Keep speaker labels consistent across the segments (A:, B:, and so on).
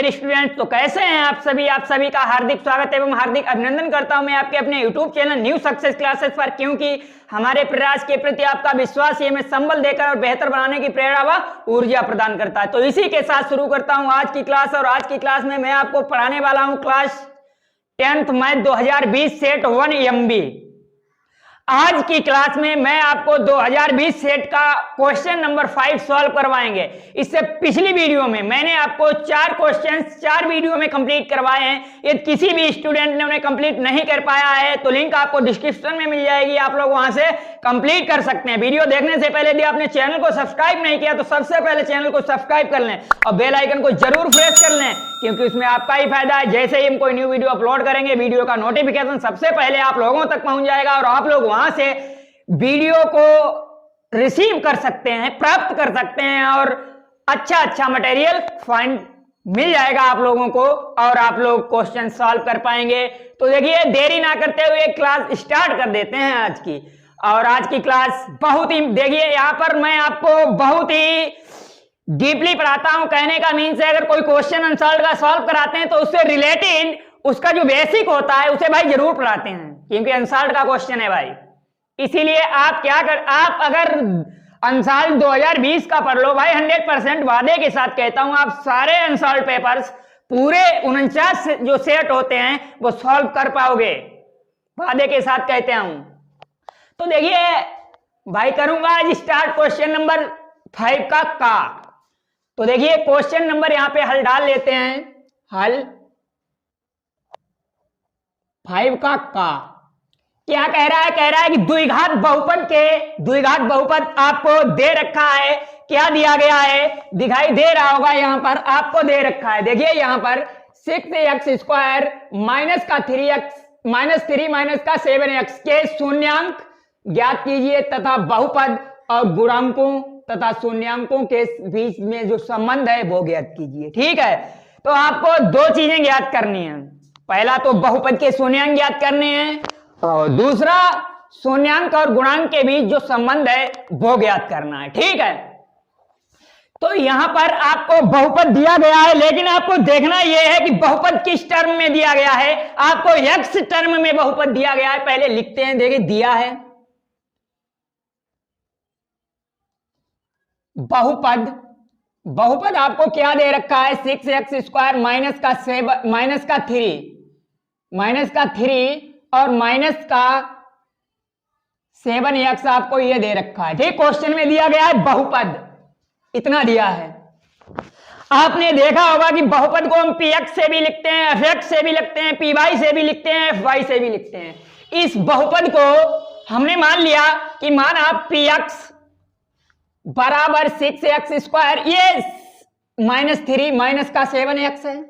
A: Dear students, तो कैसे हैं आप सभी का हार्दिक स्वागत एवं हार्दिक अभिनंदन करता हूं मैं आपके अपने YouTube channel new success classes पर, क्योंकि हमारे प्रयास के प्रति आपका विश्वास ये हमें संबल देकर और बेहतर बनाने की प्रेरणा व ऊर्जा प्रदान करता है। तो इसी के साथ शुरू करता हूं आज की क्लास। और आज की क्लास में मैं आपको पढ़ाने वाला हूं class 10th math 2020 set 1 MB। आज की क्लास में मैं आपको 2020 सेट का क्वेश्चन नंबर 5 सॉल्व करवाएंगे। इससे पिछली वीडियो में मैंने आपको 4 क्वेश्चंस 4 वीडियो में कंप्लीट करवाए हैं। यदि किसी भी स्टूडेंट ने उन्हें कंप्लीट नहीं कर पाया है तो लिंक आपको डिस्क्रिप्शन में मिल जाएगी, आप लोग वहां से कंप्लीट कर सकते हैं। वीडियो देखने से पहले यदि आपने चैनल को सब्सक्राइब नहीं किया तो सबसे पहले चैनल को सब्सक्राइब कर लें और बेल आइकन को जरूर प्रेस कर लें, क्योंकि उसमें आपका ही फायदा है। जैसे ही हम कोई न्यू वीडियो अपलोड करेंगे वीडियो का नोटिफिकेशन सबसे पहले आप लोगों तक पहुंच जाएगा और आप लोग वहां से वीडियो को रिसीव कर सकते हैं, प्राप्त कर सकते हैं और अच्छा मटेरियल फाइंड मिल जाएगा आप लोगों को और आप लोग क्वेश्चन सॉल्व कर पाएंगे। तो देखिए देरी ना करते हुए क्लास स्टार्ट कर देते हैं आज की। और आज की क्लास बहुत ही, देखिए यहां पर मैं आपको बहुत ही डीपली पढ़ाता हूं। कहने का मीन्स है, अगर कोई क्वेश्चन अनसॉल्व का सॉल्व कराते हैं तो उससे रिलेटेड उसका जो बेसिक होता है उसे भाई जरूर पढ़ाते हैं, क्योंकि अनसॉल्व का क्वेश्चन है भाई। इसीलिए आप अगर अनसॉल्व 2020 का पढ़ लो भाई, 100% वादे के साथ कहता हूं आप सारे अनसॉल्व पेपर्स पूरे 49 जो सेट होते हैं वो सॉल्व कर पाओगे, वादे के साथ कहते हूं। तो देखिए भाई करूंगा आज स्टार्ट क्वेश्चन नंबर 5 का। तो देखिए क्वेश्चन नंबर यहां पे हल डाल लेते हैं। हल 5 का क्या कह रहा है? कह रहा है कि द्विघात बहुपद आपको दे रखा है। क्या दिया गया है? दिखाई दे रहा होगा यहां पर आपको दे रखा है। देखिए यहां पर 6x² माइनस का 3x माइनस 3 माइनस का 7x के शून्यांक ज्ञात कीजिए तथा बहुपद और गुणांकों तथा शून्यांकों के बीच में जो संबंध है वो ज्ञात कीजिए। ठीक है, तो आपको 2 चीजें ज्ञात करनी है। पहला तो बहुपद के शून्यांक ज्ञात करने हैं और दूसरा शून्यांक और गुणांक के बीच जो संबंध है वो ज्ञात करना है। ठीक है, तो यहां पर आपको बहुपद दिया गया है, लेकिन आपको देखना यह है कि बहुपद किस टर्म में दिया गया है। आपको x टर्म में बहुपद दिया गया है। पहले लिखते हैं, देखिए दिया है बहुपद आपको क्या दे रखा है? 6x² माइनस का 3 और माइनस का 7x आपको ये दे रखा है। ठीक, क्वेश्चन में दिया गया है बहुपद, इतना दिया है। आपने देखा होगा कि बहुपद को हम px से भी लिखते हैं, fx से भी लिखते हैं, py से भी लिखते हैं, fy से भी लिखते हैं। इस बहुपद को हमने मान लिया कि मान आप px बराबर 6x², ये -3 माइनस का 7x है।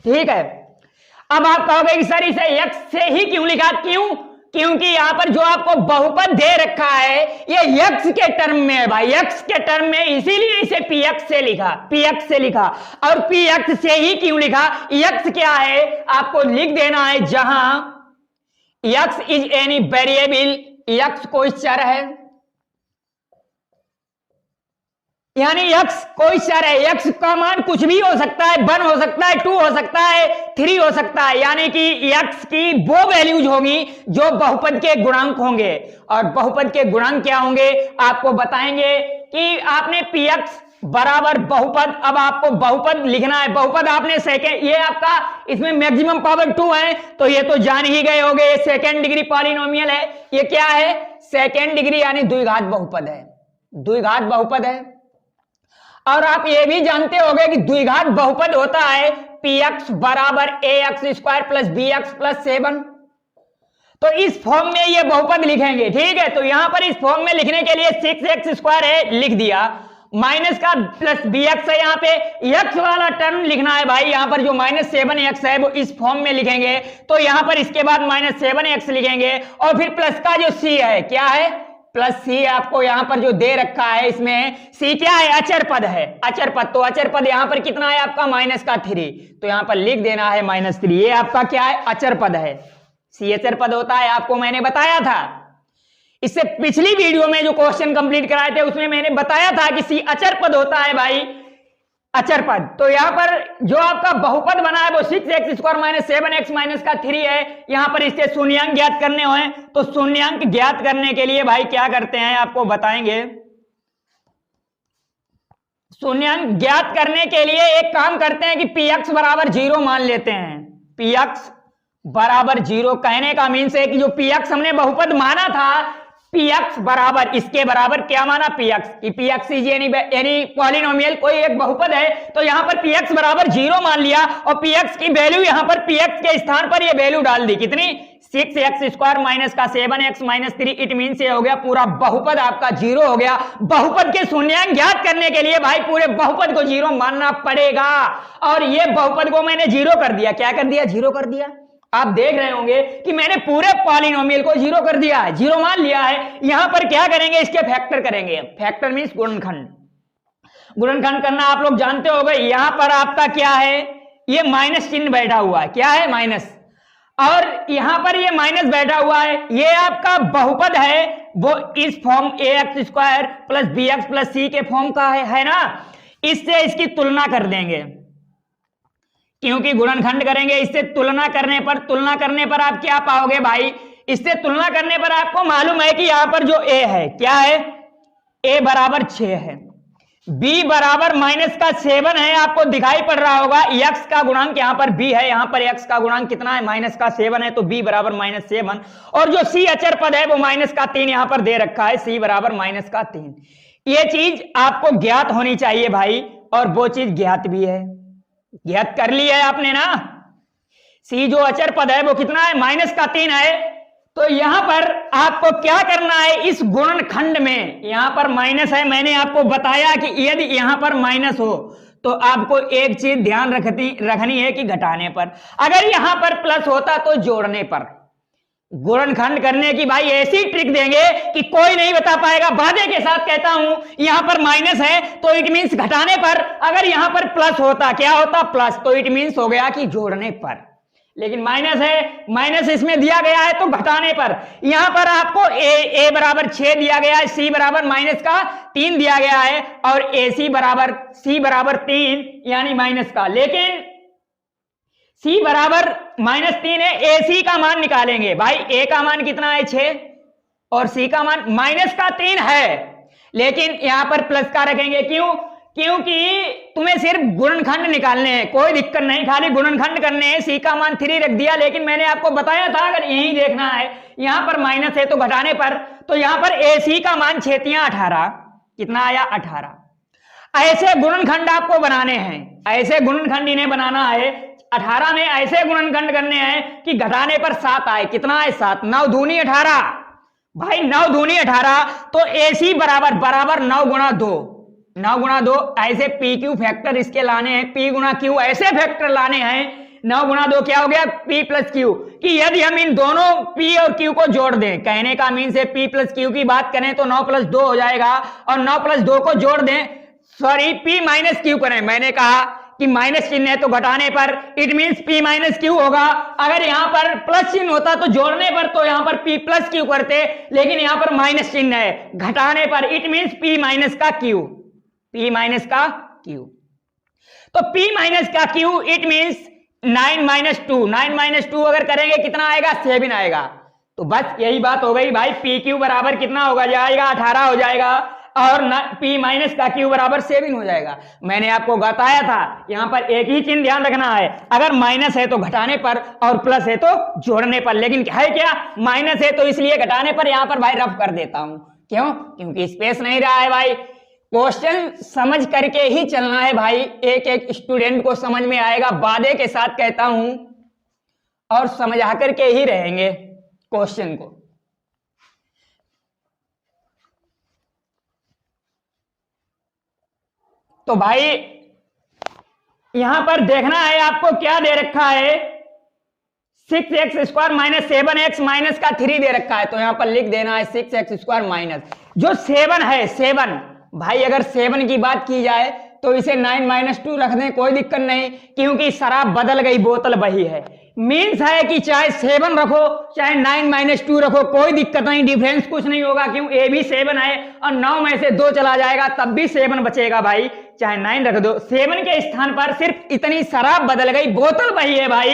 A: ठीक है, अब आप कहोगे कि सर इसे x से ही क्यों लिखा? क्योंकि यहां पर जो आपको बहुपद दे रखा है ये x के टर्म में है भाई, x के टर्म में, इसीलिए इसे px से लिखा। और px से ही क्यों लिखा? x क्या है आपको लिख देना है, जहां x is any variable, x कोई चर है, यानी x कोई चर है। x का मान कुछ भी हो सकता है, 1 हो सकता है, 2 हो सकता है, 3 हो सकता है, यानी कि x की वो वैल्यूज होंगी जो बहुपद के गुणांक होंगे। और बहुपद के गुणांक क्या होंगे आपको बताएंगे कि आपने px बराबर बहुपद, अब आपको बहुपद लिखना है। बहुपद आपने सेकेंड, ये आपका इसमें मैक्सिमम पावर 2 है तो ये तो जान ही गए होंगे, ये सेकेंड डिग्री पॉलिनोमियल है। ये क्या है? सेकेंड डिग्री, यानी द्विघात बहुपद है। और आप ये भी जानते होंगे कि द्विघात बहुपद होता है px बराबर ax² प्लस bx प्लस 7। तो इस फॉर्म में ये बहुपद लिखेंगे। ठीक है, तो यहां पर इस फॉर्म में लिखने के लिए 6x² है, लिख दिया, माइनस का प्लस bx है। यहाँ पे x वाला टर्म लिखना है भाई, यहां पर जो -7x है वो इस फॉर्म में लिखेंगे। तो यहां पर इसके बाद -7x लिखेंगे और फिर प्लस का जो c है, क्या है? प्लस सी आपको यहां पर जो दे रखा है, इसमें सी क्या है? अचर पद है, अचर पद। तो अचर पद यहां पर कितना है आपका? -3, तो यहां पर लिख देना है -3। ये आपका क्या है? अचर पद है। सी अचर पद होता है, आपको मैंने बताया था। इससे पिछली वीडियो में जो क्वेश्चन कंप्लीट कराए थे उसमें मैंने बताया था कि सी अचर पद होता है भाई अचर पद। तो यहाँ पर जो आपका बहुपद बना है वो 6x² माइनस 7x माइनस का 3 है। यहाँ पर इसके शून्यांक ज्ञात करने हो तो शून्यांक ज्ञात करने के लिए भाई क्या करते हैं आपको बताएंगे। शून्यांक ज्ञात करने के लिए एक काम करते हैं कि px बराबर 0 मान लेते हैं। px बराबर 0 कहने का मीन्स है कि जो px हमने बहुपद माना था px बराबर इसके बराबर क्या माना px कि px इज एनी पॉलिनोमियल, कोई एक बहुपद है तो यहां पर px बराबर 0 मान लिया और px की वैल्यू यहां पर px के स्थान पर ये वैल्यू डाल दी कितनी 6x² माइनस का 7x माइनस 3। इट मीन से हो गया पूरा बहुपद आपका 0 हो गया। बहुपद के शून्यांक ज्ञात करने के लिए भाई पूरे बहुपद को 0 मानना पड़ेगा और ये बहुपद को मैंने 0 कर दिया। क्या कर दिया? 0 कर दिया। आप देख रहे होंगे कि मैंने पूरे पॉलिनोमियल को 0 कर दिया है, 0 मान लिया है। यहां पर क्या करेंगे? इसके फैक्टर करेंगे। Factor means गुणनखंड। गुणनखंड करना आप लोग जानते हो गए। यहां पर आपका क्या है? ये माइनस चिन्ह बैठा हुआ है। क्या है? माइनस। और यहां पर ये माइनस बैठा हुआ है। ये आपका बहुपद है वो इस form ax² plus bx plus c के फॉर्म का है ना। इससे इसकी तुलना कर देंगे क्योंकि गुणनखंड करेंगे। इससे तुलना करने पर आप क्या पाओगे भाई? इससे तुलना करने पर आपको मालूम है कि यहां पर जो a है क्या है? a बराबर 6 है, b बराबर माइनस का 7 है। आपको दिखाई पड़ रहा होगा x का गुणांक यहां पर b है, यहां पर x का गुणांक कितना है? माइनस का 7 है, तो b बराबर माइनस 7। और जो c अचर पद है वो माइनस का 3 यहां पर दे रखा है, c बराबर माइनस का 3। ये चीज आपको ज्ञात होनी चाहिए भाई और वो चीज ज्ञात भी है। ज्ञात कर ली है आपने ना। c जो अचर पद है वो कितना है? माइनस का 3 है। तो यहां पर आपको क्या करना है? इस गुणनखंड में यहां पर माइनस है, मैंने आपको बताया कि यदि यहां पर माइनस हो तो आपको एक चीज ध्यान रखनी है कि घटाने पर। अगर यहां पर प्लस होता तो जोड़ने पर। गुणनखंड करने की भाई ऐसी ट्रिक देंगे कि कोई नहीं बता पाएगा। वादे के साथ कहता हूं यहां पर माइनस है तो इट मींस घटाने पर। अगर यहां पर प्लस होता, क्या होता? प्लस, तो इट मींस हो गया कि जोड़ने पर। लेकिन माइनस है, माइनस इसमें दिया गया है तो घटाने पर। यहां पर आपको a बराबर 6 दिया गया है, c बराबर माइनस का 3 दिया गया है और c बराबर 3 यानी माइनस का। लेकिन c बराबर माइनस 3 है, ac का मान निकालेंगे भाई। a का मान कितना है? 6 और c का मान माइनस का 3 है, लेकिन यहां पर प्लस का रखेंगे। क्यों? क्योंकि तुम्हें सिर्फ गुणनखंड निकालने हैं, कोई दिक्कत नहीं, खाली गुणनखंड करने हैं। c का मान 3 रख दिया। लेकिन मैंने आपको बताया था अगर यही देखना है, यहां पर माइनस है तो घटाने पर, तो यहां पर ac का मान 6 तियां 18, कितना आया? 18। ऐसे गुणनखंड आपको बनाने हैं, ऐसे गुणनखंड इन्हें बनाना है। 18 में ऐसे गुणनखंड करने हैं कि घटाने पर 7 आए। कितना है? 7। 9 दूनी 18 भाई, 9 दूनी 18। तो ac बराबर 9 गुणा 2, 9 गुणा 2। ऐसे p q फैक्टर इसके लाने हैं, p गुणा q ऐसे फैक्टर लाने हैं। 9 गुणा 2 क्या हो गया? p plus q। कि यदि हम इन दोनों p और q को जोड़ दें, कहने का मीन से p प्लस q की बात करें तो 9 प्लस 2 हो जाएगा और 9 प्लस 2 को जोड़ दें, सॉरी p माइनस q करें। मैंने कहा कि माइनस चिन्ह है तो घटाने पर, it means p minus q होगा। अगर यहां पर प्लस चिन्ह होता तो जोड़ने पर तो यहां पर p प्लस q करते, लेकिन यहां पर माइनस चिन्ह है, घटाने पर इट मींस p माइनस का q, p माइनस का q। तो p माइनस का q it means 9 minus 2, 9 minus 2 अगर करेंगे कितना आएगा? 7 आएगा। तो बस यही बात हो गई भाई। पी क्यू बराबर कितना होगा? जाएगा 18 हो जाएगा और p माइनस का q बराबर 7 हो जाएगा। मैंने आपको बताया था यहां पर एक ही चिन्ह ध्यान रखना है, अगर माइनस है तो घटाने पर और प्लस है तो जोड़ने पर। लेकिन है क्या? माइनस है तो इसलिए घटाने पर। यहां पर भाई रफ कर देता हूं, क्यों? क्योंकि स्पेस नहीं रहा है भाई। क्वेश्चन समझ करके ही चलना है भाई, एक एक स्टूडेंट को समझ में आएगा, वादे के साथ कहता हूं, और समझा करके ही रहेंगे क्वेश्चन को। तो भाई यहां पर देखना है आपको क्या दे रखा है, 6x² माइनस 7x माइनस का 3 दे रखा है। तो यहां पर लिख देना है 6x² माइनस जो 7 है, 7 भाई अगर 7 की बात की जाए तो इसे 9 माइनस 2 रख दें, कोई दिक्कत नहीं, क्योंकि शराब बदल गई बोतल वही है। मीन्स है कि चाहे 7 रखो चाहे 9 - 2 रखो कोई दिक्कत नहीं, डिफरेंस कुछ नहीं होगा। क्यों? ए भी 7 है और 9 में से 2 चला जाएगा तब भी 7 बचेगा भाई, चाहे 9 रख दो। 7 के स्थान पर सिर्फ इतनी शराब बदल गई, बोतल वही है भाई,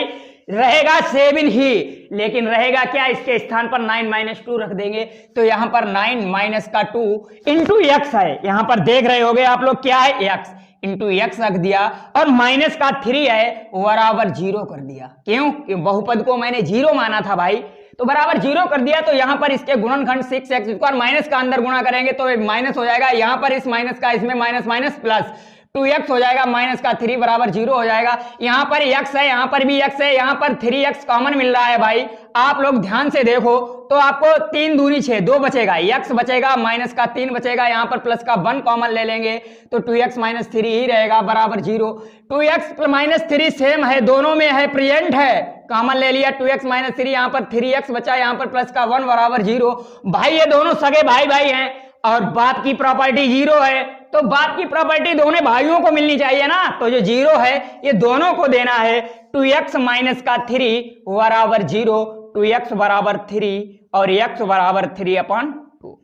A: रहेगा 7 ही, लेकिन रहेगा क्या? इसके स्थान पर 9 - 2 रख देंगे तो यहां पर 9 - 2 इंटू एक्स है। यहां पर देख रहे होगे आप लोग क्या है? एक्स इंटू एक्स रख दिया और -3 है बराबर 0 कर दिया। क्यों? कि बहुपद को मैंने 0 माना था भाई, तो बराबर 0 कर दिया। तो यहां पर इसके गुणनखंड 6x² माइनस का अंदर गुणा करेंगे तो माइनस हो जाएगा, यहां पर इस माइनस का इसमें माइनस माइनस प्लस 2x हो जाएगा, -3 बराबर 0 हो जाएगा। यहां पर x है, यहां पर भी x है, यहां पर 3x कॉमन मिल रहा है भाई। आप लोग ध्यान से देखो तो आपको 3 दूनी 6, 2 बचेगा, x बचेगा, -3 बचेगा, यहां पर प्लस का 1 कॉमन ले लेंगे तो 2x - 3 ही रहेगा बराबर 0। 2x - 3 सेम है, दोनों में है, प्रेजेंट है, कॉमन ले लिया, 2x - 3, यहां पर 3x बचा, यहां पर प्लस का 1 बराबर 0। भाई ये दोनों सगे भाई भाई हैं और बाप की प्रॉपर्टी 0 है, तो बाप की प्रॉपर्टी दोनों भाइयों को मिलनी चाहिए ना, तो जो 0 है ये दोनों को देना है। 2x - 3 बराबर 0, 2x बराबर 3 और x बराबर 3/2।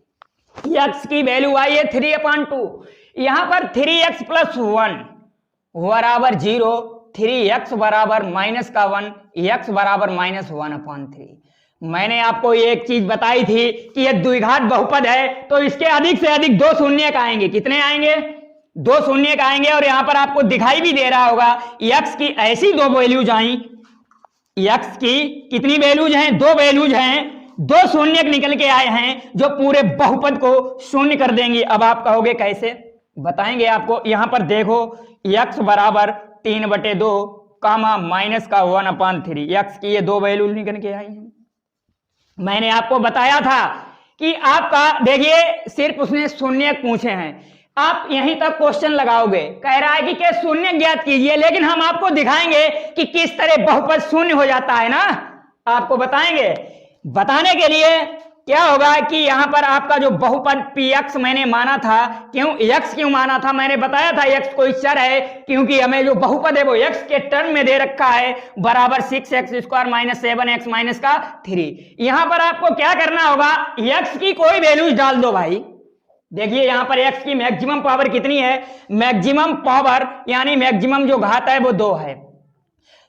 A: x की वैल्यू आई है 3/2। यहां पर 3x + 1 बराबर 0, 3x बराबर -1, x बराबर -1/3। मैंने आपको एक चीज बताई थी कि यह द्विघात बहुपद है तो इसके अधिक से अधिक 2 शून्यक आएंगे। कितने आएंगे? 2 शून्यक आएंगे। और यहां पर आपको दिखाई भी दे रहा होगा x की ऐसी 2 वैल्यूज आई, x की कितनी वैल्यूज हैं? 2 वैल्यूज हैं, 2 शून्यक निकल के आए हैं जो पूरे बहुपद को शून्य कर देंगी। अब आप कहोगे कैसे? बताएंगे आपको। यहां पर देखो x बराबर 3/2 कामा -1/3, x की ये 2 वैल्यू निकल के आई हैं। मैंने आपको बताया था कि आपका देखिए सिर्फ उसने शून्य पूछे हैं, आप यहीं तक क्वेश्चन लगाओगे, कह रहा है कि क्या शून्य ज्ञात कीजिए, लेकिन हम आपको दिखाएंगे कि किस तरह बहुपद शून्य हो जाता है ना, आपको बताएंगे। बताने के लिए क्या होगा कि यहां पर आपका जो बहुपद px मैंने माना था, क्यों x क्यों माना था? मैंने बताया था x कोई चर है, क्योंकि हमें जो बहुपद है वो x के टर्म में दे रखा है बराबर 6x² - 7x - 3। यहां पर आपको क्या करना होगा? x की कोई वैल्यूज डाल दो भाई। देखिए यहां पर x की मैक्सिमम पावर कितनी है? मैक्सिमम पावर यानी मैक्सिमम जो घात है वो 2 है,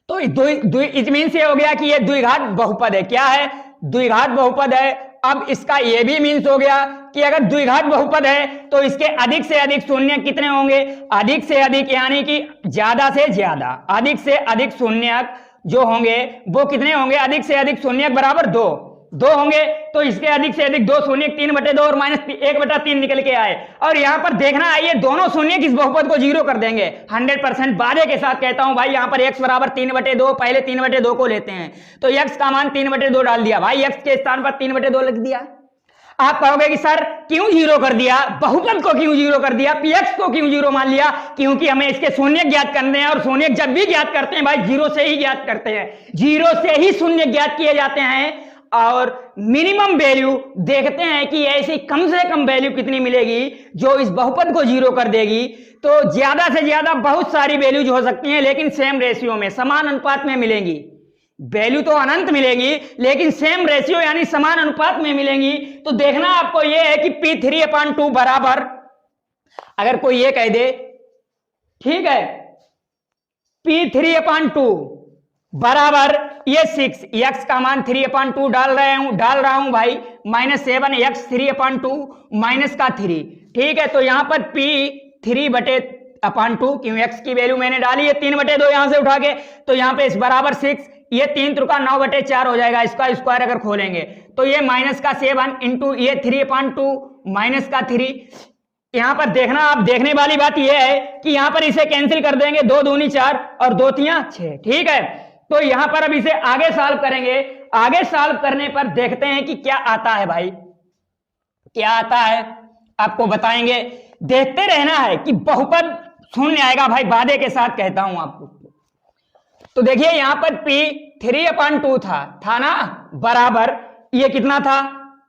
A: तो इट मीन से हो गया कि ये द्विघात बहुपद है। क्या है? द्विघात बहुपद है। अब इसका ये भी मीन्स हो गया कि अगर द्विघात बहुपद है तो इसके अधिक से अधिक शून्य कितने होंगे? अधिक से अधिक यानी कि ज्यादा से ज्यादा, अधिक से अधिक शून्य जो होंगे वो कितने होंगे? अधिक से अधिक शून्य बराबर 2 होंगे, तो इसके अधिक से अधिक 2 शून्य 3/2 और -1/3 निकल के आए। और यहां पर देखना है ये दोनों शून्य किस बहुपद को 0 कर देंगे 100%। वादे के साथ कहता हूं भाई, यहां पर x बराबर 3/2, पहले 3/2 को लेते हैं तो x का मान 3/2 डाल दिया भाई, x के स्थान पर 3/2 लिख दिया। आप कहोगे कि सर क्यों 0 कर दिया? बहुपद को क्यों 0 कर दिया? px को क्यों 0 मान लिया? क्योंकि हमें इसके शून्य ज्ञात करने हैं और शून्य जब भी ज्ञात करते हैं भाई 0 से ही ज्ञात करते हैं, 0 से ही शून्य ज्ञात किए जाते हैं। और मिनिमम वैल्यू देखते हैं कि ऐसी कम से कम वैल्यू कितनी मिलेगी जो इस बहुपद को 0 कर देगी। तो ज्यादा से ज्यादा बहुत सारी वैल्यूज हो सकती हैं, लेकिन सेम रेशियो में, समान अनुपात में मिलेंगी। वैल्यू तो अनंत मिलेगी लेकिन सेम रेशियो यानी समान अनुपात में मिलेंगी। तो देखना आपको यह है कि P3/2 बराबर, अगर कोई ये कह दे ठीक है P3/2 बराबर ये 6, x का मान 3/2 डाल रहा हूं भाई, -7x 3/2 -3, ठीक है। तो यहां पर P3/2 क्यों x की वैल्यू मैंने डाली है 3/2 यहां से उठा के, तो यहां पे इस बराबर 6, ये 3 त्रिका 9/4 हो जाएगा, इसका स्क्वायर अगर खोलेंगे तो ये -7 इंटू ये 3/2 -3। यहां पर देखना, आप देखने वाली बात यह है कि यहां पर इसे कैंसिल कर देंगे, 2 दूनी 4 और 2 तियां 6, ठीक है। तो यहां पर अब इसे आगे सॉल्व करेंगे। आगे सॉल्व करने पर देखते हैं कि क्या आता है भाई, क्या आता है आपको बताएंगे। देखते रहना है कि बहुपद शून्य आएगा भाई, वादे के साथ कहता हूं आपको। तो देखिए यहां पर P3/2 था ना, बराबर ये कितना था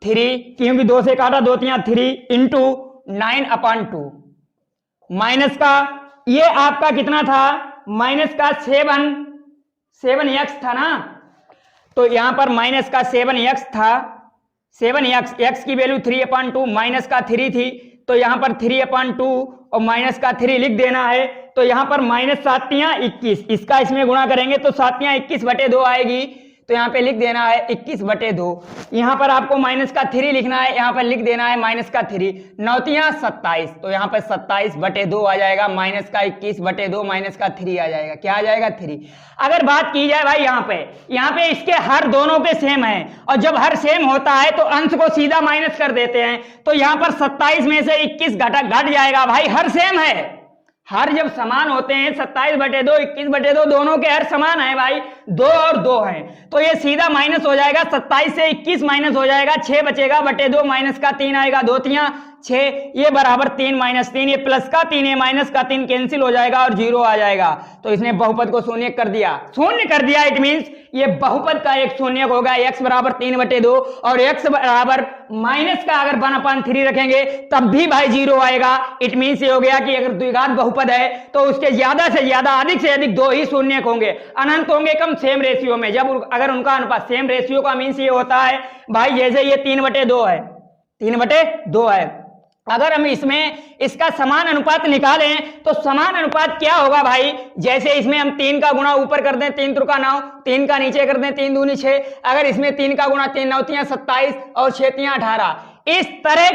A: 3, क्योंकि 2 से काटा 2 तियां 3 इंटू 9/2 माइनस का ये आपका कितना था -7 7x था ना, तो यहाँ पर माइनस का 7x था, 7x, x की वैल्यू 3/2, माइनस का 3 थी, तो यहाँ पर 3/2 और माइनस का 3 लिख देना है। तो यहाँ पर माइनस 7×21, इसका इसमें गुणा करेंगे तो 7×21/2 आएगी, तो यहाँ पे लिख देना है 21/2। यहाँ पर आपको माइनस का 3 लिखना है, यहाँ पर लिख देना है माइनस का 3, 9×27, तो यहाँ पर 27/2 आ जाएगा, माइनस का 21/2 माइनस का 3 आ जाएगा, क्या आ जाएगा 3। अगर बात की जाए भाई यहाँ पे इसके हर दोनों पे सेम है, और जब हर सेम होता है तो अंश को सीधा माइनस कर देते हैं, तो यहाँ पर 27 में से 21 घट जाएगा भाई, हर सेम है। हर जब समान होते हैं 27/2 21/2 दोनों के हर समान है भाई, 2 और 2 हैं, तो ये सीधा माइनस हो जाएगा, 27 से 21 माइनस हो जाएगा, 6 बचेगा, बटे 2 माइनस का 3 आएगा, 2×3 6, ये बराबर 3-3, ये प्लस का 3 है, माइनस का 3 कैंसिल हो जाएगा और 0 आ जाएगा। तो इसने बहुपद को शून्य कर दिया, इट मींस ये बहुपद का एक शून्यक होगा, x बराबर 3/2 और x बराबर माइनस का अगर 1/3 रखेंगे तब भी भाई 0 आएगा। इट मींस ये हो गया कि अगर द्विघात बहुपद है तो उसके ज्यादा से ज्यादा, अधिक से अधिक 2 ही शून्यक होंगे, अनंत होंगे कम, सेम रेशियो में। जब अगर उनका अनुपात सेम रेशियो का मीन्स ये होता है भाई, जैसे ये 3/2 है, 3/2 है, अगर हम इसमें इसका समान अनुपात निकालें तो समान अनुपात क्या होगा भाई, जैसे इसमें हम 3 का गुणा ऊपर कर दें, 3 त्रिका 9, 3 का नीचे कर दें, 3 दूनी 6, अगर इसमें 3 का गुणा 3 9 27 और 6 18, इस तरह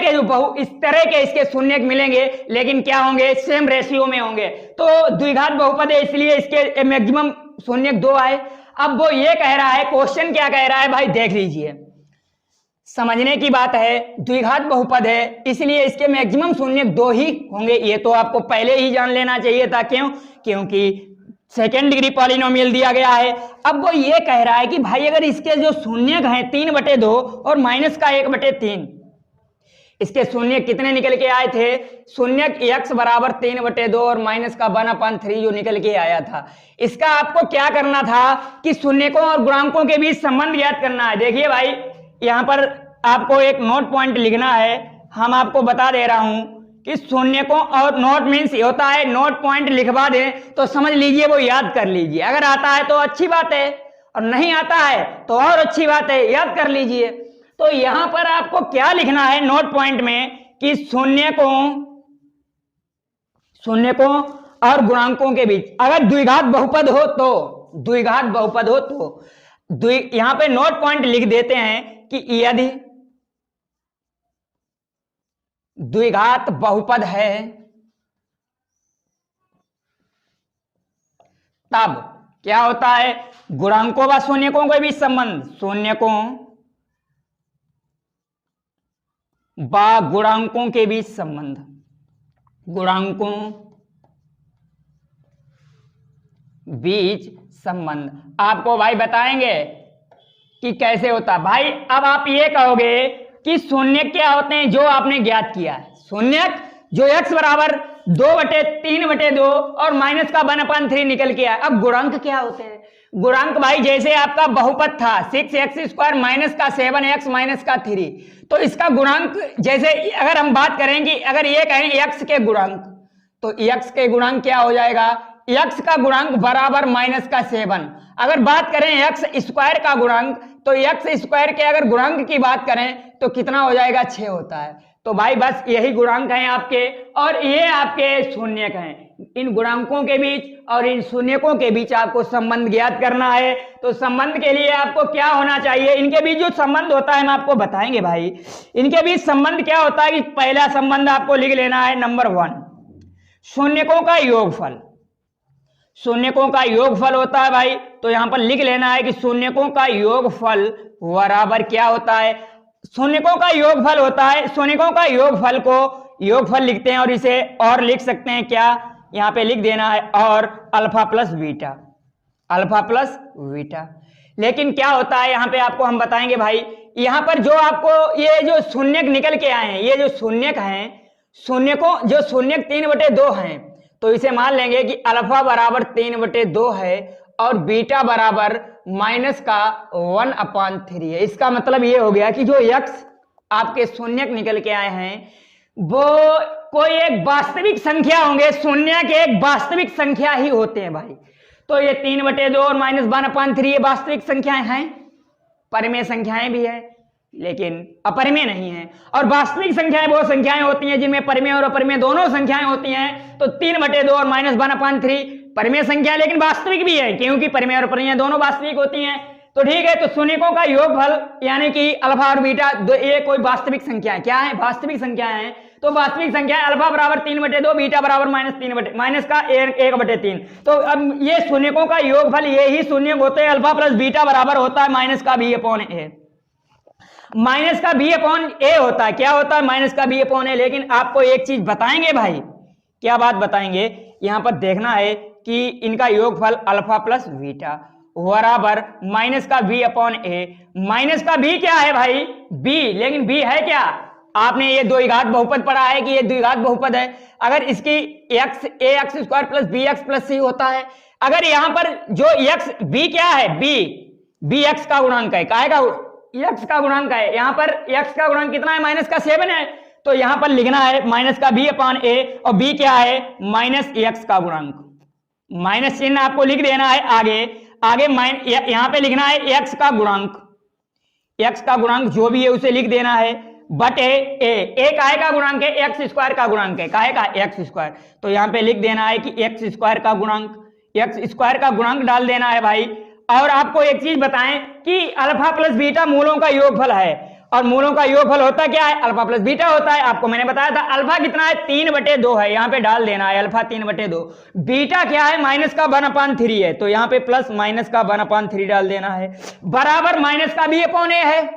A: के इसके शून्यक मिलेंगे, लेकिन क्या होंगे, सेम रेशियो में होंगे। तो द्विघात बहुपद है इसलिए इसके मैक्सिमम शून्यक 2 आए। अब वो ये कह रहा है, क्वेश्चन क्या कह रहा है भाई, देख लीजिए, समझने की बात है, द्विघात बहुपद है इसलिए इसके मैक्सिमम शून्यक 2 ही होंगे, ये तो आपको पहले ही जान लेना चाहिए था। क्यों? क्योंकि सेकेंड डिग्री पॉलिनोमियल दिया गया है। अब वो ये कह रहा है कि भाई अगर इसके जो शून्यक हैं 3/2 और माइनस का 1/3, इसके शून्यक कितने निकल के आए थे, शून्यक x बराबर 3/2 और माइनस का 1/3 जो निकल के आया था, इसका आपको क्या करना था कि शून्यकों और गुणांकों के बीच संबंध ज्ञात करना है। देखिए भाई, यहां पर आपको एक नोट पॉइंट लिखना है, हम आपको बता दे रहा हूं कि शून्यकों और नोट मीन्स होता है, नोट पॉइंट लिखवा दें तो समझ लीजिए, वो याद कर लीजिए, अगर आता है तो अच्छी बात है और नहीं आता है तो और अच्छी बात है, याद कर लीजिए। तो यहां पर आपको क्या लिखना है नोट पॉइंट में कि शून्यकों और गुणांकों के बीच अगर द्विघात बहुपद हो तो यहां पे नोट पॉइंट लिख देते हैं कि यदि द्विघात बहुपद है तब क्या होता है, गुणांकों व शून्यकों के बीच संबंध, शून्यकों व गुणांकों के बीच संबंध, गुणांकों बीच संबंध आपको भाई बताएंगे कि कैसे होता। भाई अब आप ये कहोगे कि शून्यक क्या होते हैं, जो आपने ज्ञात किया है, शून्यक जो x बराबर 2/3/2 और माइनस का 1/3 निकल के आया। अब गुणांक क्या होते हैं, गुणांक भाई जैसे आपका बहुपद था 6x² माइनस का 7x माइनस का 3, तो इसका गुणांक जैसे अगर हम बात करें कि अगर ये कहें x के गुणांक, तो x के गुणांक क्या हो जाएगा, x का गुणांक बराबर माइनस का 7। अगर बात करें x² का गुणांक, तो x² के अगर गुणांक की बात करें तो कितना हो जाएगा, 6 होता है। तो भाई बस यही गुणांक हैं आपके, और ये आपके शून्यक हैं। इन गुणांकों के बीच और इन शून्यकों के बीच आपको संबंध ज्ञात करना है। तो संबंध के लिए आपको क्या होना चाहिए, इनके बीच जो संबंध होता है हम आपको बताएंगे भाई। इनके बीच संबंध क्या होता है कि पहला संबंध आपको लिख लेना है, नंबर 1, शून्यकों का योगफल। शून्यकों का योगफल होता है भाई, तो यहां पर लिख लेना है कि शून्यकों का योगफल बराबर क्या होता है, शून्यकों का योगफल होता है, शून्यकों का योगफल को योगफल लिखते हैं और इसे और लिख सकते हैं क्या, यहां पे लिख देना है और अल्फा प्लस बीटा। लेकिन क्या होता है यहां पे आपको हम बताएंगे भाई, यहां पर जो आपको ये जो शून्यक निकल के आए हैं, ये जो शून्यक हैं, शून्यकों जो शून्यक 3/2 हैं, तो इसे मान लेंगे कि अल्फा बराबर 3/2 है और बीटा बराबर माइनस का 1/3 है। इसका मतलब ये हो गया कि जो x आपके शून्यक निकल के आए हैं वो कोई एक वास्तविक संख्या होंगे, शून्यक एक वास्तविक संख्या ही होते हैं भाई। तो ये 3/2 और -1/3 ये वास्तविक संख्याएं हैं, परिमेय संख्याएं भी है लेकिन अपरिमेय नहीं है। और वास्तविक संख्याएं वो संख्याएं होती हैं जिनमें परिमेय और अपरिमेय दोनों संख्याएं होती हैं। तो 3/2 और -1/3 परिमेय संख्या लेकिन वास्तविक भी है, क्योंकि परिमेय और अपरिमेय दोनों वास्तविक होती हैं। तो ठीक है, तो शून्यकों का योगफल यानी कि अल्फा और बीटा ये कोई वास्तविक संख्या है। क्या है? वास्तविक संख्याएं हैं। तो वास्तविक संख्या अल्फा बराबर 3/2, बीटा बराबर -1/3। तो अब ये शून्यकों का योगफल ये ही शून्य होते हैं, अल्फा प्लस बीटा बराबर होता है माइनस का b/a। माइनस का b/a होता है। क्या होता है? माइनस का b/a। लेकिन आपको एक चीज बताएंगे भाई, क्या बात बताएंगे? यहां पर देखना है कि इनका योगफल अल्फा प्लस बीटा बराबर माइनस का b/a। माइनस का b क्या है भाई? b, लेकिन b है क्या? आपने ये द्विघात बहुपद पढ़ा है कि ये द्विघात बहुपद है। अगर इसकी ax² plus bx plus c होता है, अगर यहां पर जो b क्या है? b x का गुणांक है। काय का? x का गुणांक है। यहां पर x का गुणांक कितना है? -7 है। तो यहां पर लिखना है माइनस का b/a और b क्या है? -x का गुणांक। माइनस चिन्ह आपको लिख देना है आगे यहां पे लिखना है x का गुणांक। x का गुणांक जो भी है उसे लिख देना है बटे a काय का गुणांक है? x² का गुणांक है। काय का? x²। तो यहां पे लिख देना है कि x² का गुणांक डाल देना है भाई। और आपको एक चीज बताएं कि अल्फा प्लस बीटा मूलों का योगफल है, और मूलों का योगफल होता क्या है? अल्फा प्लस बीटा होता है। आपको मैंने बताया था अल्फा कितना है? 3/2 है। यहाँ पे डाल देना है अल्फा 3/2। बीटा क्या है? माइनस का 1/3 है। तो यहाँ पे प्लस माइनस का 1/3 डाल देना है बराबर माइनस का b/a है,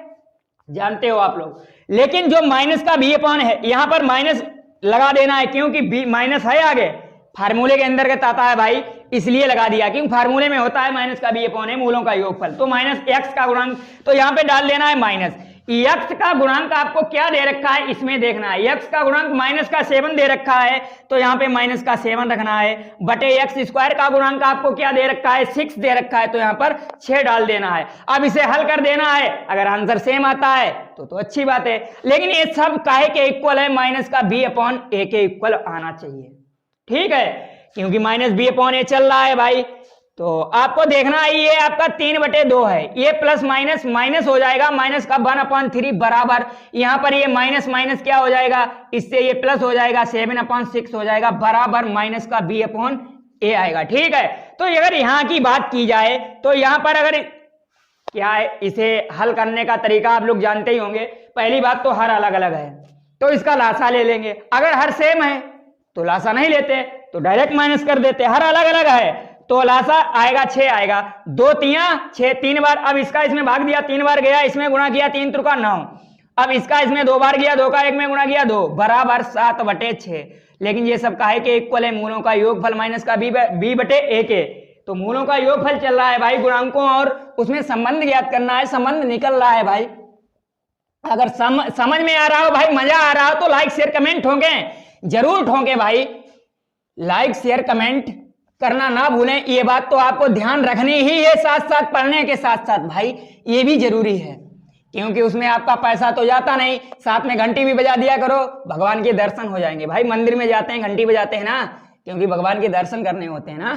A: जानते हो आप लोग। लेकिन जो माइनस का b/a है यहाँ पर माइनस लगा देना है, क्योंकि b माइनस है आगे फार्मूले के अंतर्गत आता है भाई, इसलिए लगा दिया, क्योंकि फार्मूले में होता है माइनस का b/a मूलों का योगफल। तो माइनस x का गुणांक, तो यहाँ पे डाल देना है माइनस। x का गुणांक आपको क्या दे रखा है इसमें देखना है। x का गुणांक -7 दे रखा है, तो यहाँ पे -7 रखना है बटे x² का गुणांक आपको क्या दे रखा है? 6 दे रखा है, तो यहाँ पर 6 डाल देना है। अब इसे हल कर देना है, अगर आंसर सेम आता है तो अच्छी बात है। लेकिन ये सब काहे के इक्वल है? माइनस का b/a के इक्वल आना चाहिए, ठीक है, क्योंकि -b/a चल रहा है भाई। तो आपको देखना है ये आपका 3/2 है, ये प्लस माइनस माइनस हो जाएगा, माइनस का 1/3 बराबर यहां पर ये माइनस माइनस क्या हो जाएगा? इससे ये प्लस हो जाएगा, 7/6 हो जाएगा बराबर माइनस का b/a आएगा, ठीक है। तो अगर यहां की बात की जाए तो यहां पर अगर क्या है, इसे हल करने का तरीका आप लोग जानते ही होंगे। पहली बात तो हर अलग अलग है, तो इसका लासा ले लेंगे। अगर हर सेम है तो लासा नहीं लेते, तो डायरेक्ट माइनस कर देते। हर अलग अलग है तो लासा आएगा 6 आएगा, 2 तिया 6, 3 बार। अब इसका इसमें भाग दिया, 3 बार गया, इसमें गुणा किया, 3 त्रिका 9। अब इसका इसमें 2 बार गया, 2 का 1 में गुणा किया 2 बराबर 7/6। लेकिन ये सब काहे के इक्वल है? मूलों का योगफल माइनस का b/a के। तो मूलों का योगफल चल रहा है भाई, गुणांकों और उसमें संबंध ज्ञात करना है, संबंध निकल रहा है भाई। अगर समझ में आ रहा हो भाई, मजा आ रहा हो तो लाइक शेयर कमेंट ठोके, जरूर ठोके भाई। लाइक शेयर कमेंट करना ना भूलें, ये बात तो आपको ध्यान रखनी ही है, साथ साथ पढ़ने के साथ साथ भाई ये भी जरूरी है, क्योंकि उसमें आपका पैसा तो जाता नहीं। साथ में घंटी भी बजा दिया करो, भगवान के दर्शन हो जाएंगे भाई। मंदिर में जाते हैं घंटी बजाते हैं ना, क्योंकि भगवान के दर्शन करने होते हैं ना।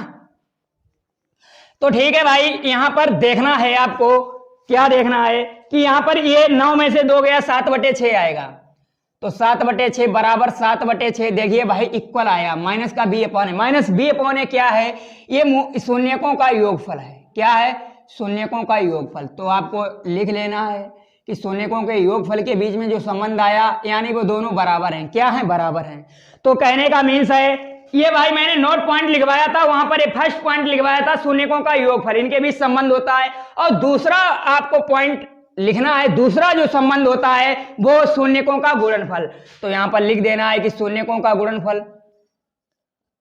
A: तो ठीक है भाई, यहां पर देखना है आपको, क्या देखना है कि यहां पर ये 9 में से 2 गया, 7/6 आएगा। तो 7/6 बराबर 7/6 देखिए भाई इक्वल आया माइनस का b/a। माइनस b/a क्या है? ये शून्यकों का योगफल है। क्या है? शून्यकों का योगफल। तो आपको लिख लेना है कि शून्यकों के योगफल के बीच में जो संबंध आया यानी वो दोनों बराबर हैं। क्या है? बराबर हैं। तो कहने का मीन्स है ये भाई मैंने नोट पॉइंट लिखवाया था, वहां पर ये फर्स्ट पॉइंट लिखवाया था, शून्यकों का योगफल, इनके बीच संबंध होता है। और दूसरा आपको पॉइंट लिखना है, दूसरा जो संबंध होता है वो शून्यकों का गुणनफल। तो यहां पर लिख देना है कि शून्यकों का गुणनफल,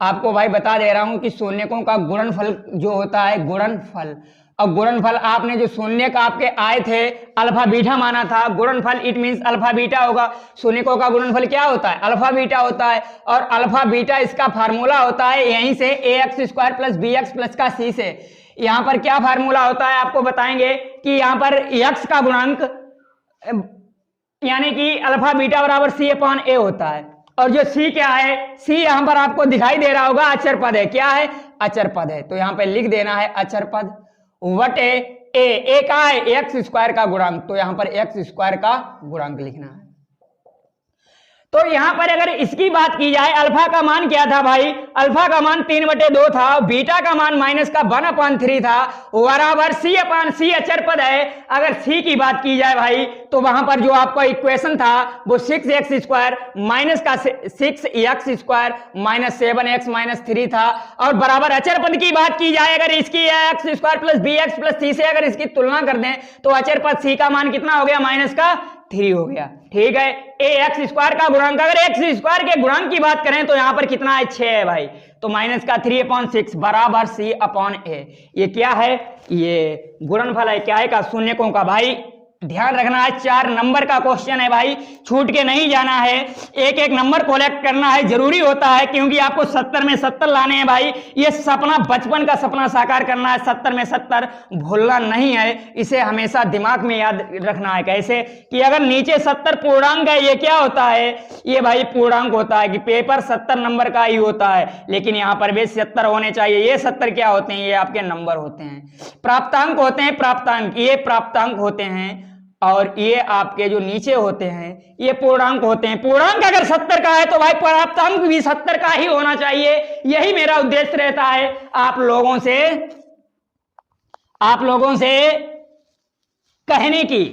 A: आपको भाई बता दे रहा हूं कि शून्यकों का गुणनफल जो होता है गुणनफल। और गुणनफल आपने जो शून्य का आपके आए थे अल्फा बीटा माना था, गुणनफल इट मींस अल्फा बीटा होगा। शून्यकों का गुणनफल क्या होता है? अल्फा बीटा होता है। और अल्फा बीटा इसका फार्मूला होता है यहीं से ax² प्लस bx प्लस का c से। यहां पर क्या फार्मूला होता है आपको बताएंगे कि यहां पर x का गुणांक यानी कि अल्फा बीटा बराबर c/a होता है। और जो सी क्या है, सी यहां पर आपको दिखाई दे रहा होगा अचर पद है। क्या है? अचर पद है। तो यहां पे लिख देना है अचर पद। वट ए का है एक्स स्क्वायर का गुणांक, तो यहां पर एक्स स्क्वायर का गुणांक लिखना है। तो यहां पर अगर इसकी बात की जाए, अल्फा का मान क्या था भाई? अल्फा का मान 3/2 था, बीटा का मान माइनस का 1/3 था, बराबर c/c अचर पद है। अगर c की बात की जाए भाई, तो वहां पर जो आपका इक्वेशन था वो 6x² माइनस का 6x² माइनस 7x-3 था। और बराबर अचर पद की बात की जाए, अगर इसकी x² plus bx plus c से अगर इसकी तुलना कर दें तो अचर पद c का मान कितना हो गया? माइनस का 3 हो गया। ठीक है, ax² का गुणांक, अगर x² के गुणांक की बात करें तो यहां पर कितना है? 6 है भाई। तो माइनस का 3/6 बराबर c/a। ये क्या है? ये गुणनफल है। क्या है? का शून्यकों का। भाई ध्यान रखना है, 4 नंबर का क्वेश्चन है भाई, छूट के नहीं जाना है। एक एक नंबर कलेक्ट करना है, जरूरी होता है, क्योंकि आपको 70 में 70 लाने हैं भाई। ये सपना, बचपन का सपना साकार करना है। 70 में 70 भूलना नहीं है, इसे हमेशा दिमाग में याद रखना है। कैसे? कि अगर नीचे 70 पूर्णांक है, ये क्या होता है? ये भाई पूर्णांक होता है, कि पेपर 70 नंबर का ही होता है, लेकिन यहाँ पर भी 70 होने चाहिए। ये 70 क्या होते हैं? ये आपके नंबर होते हैं, प्राप्तांक होते हैं। प्राप्तांक, ये प्राप्तांक होते हैं, और ये आपके जो नीचे होते हैं ये पूर्णांक होते हैं। पूर्णांक अगर 70 का है तो भाई प्राप्तांक भी 70 का ही होना चाहिए। यही मेरा उद्देश्य रहता है आप लोगों से कहने की,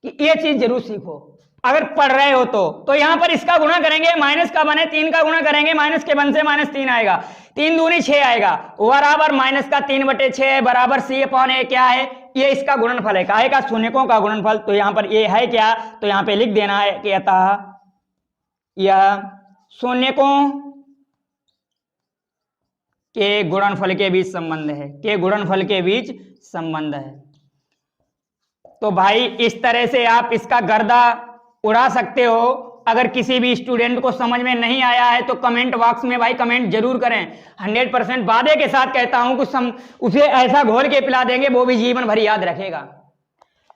A: कि ये चीज जरूर सीखो अगर पढ़ रहे हो तो यहां पर इसका गुणा करेंगे, माइनस का बने 3 का गुणा करेंगे, माइनस के 1 से -3 आएगा, 3 दूनी 6 आएगा, बराबर माइनस का 3/6 बराबर c/a। क्या है? ये इसका गुणनफल है। काहे का? शून्यकों का गुणनफल। तो यहां पर ये है क्या? तो यहां पे लिख देना है कि अतः यह शून्यकों के गुणनफल के बीच संबंध है, के गुणनफल के बीच संबंध है। तो भाई इस तरह से आप इसका गर्दा उड़ा सकते हो। अगर किसी भी स्टूडेंट को समझ में नहीं आया है तो कमेंट बॉक्स में भाई कमेंट जरूर करें। 100% वादे के साथ कहता हूं कि उसे ऐसा घोल के पिला देंगे वो भी जीवन भर याद रखेगा।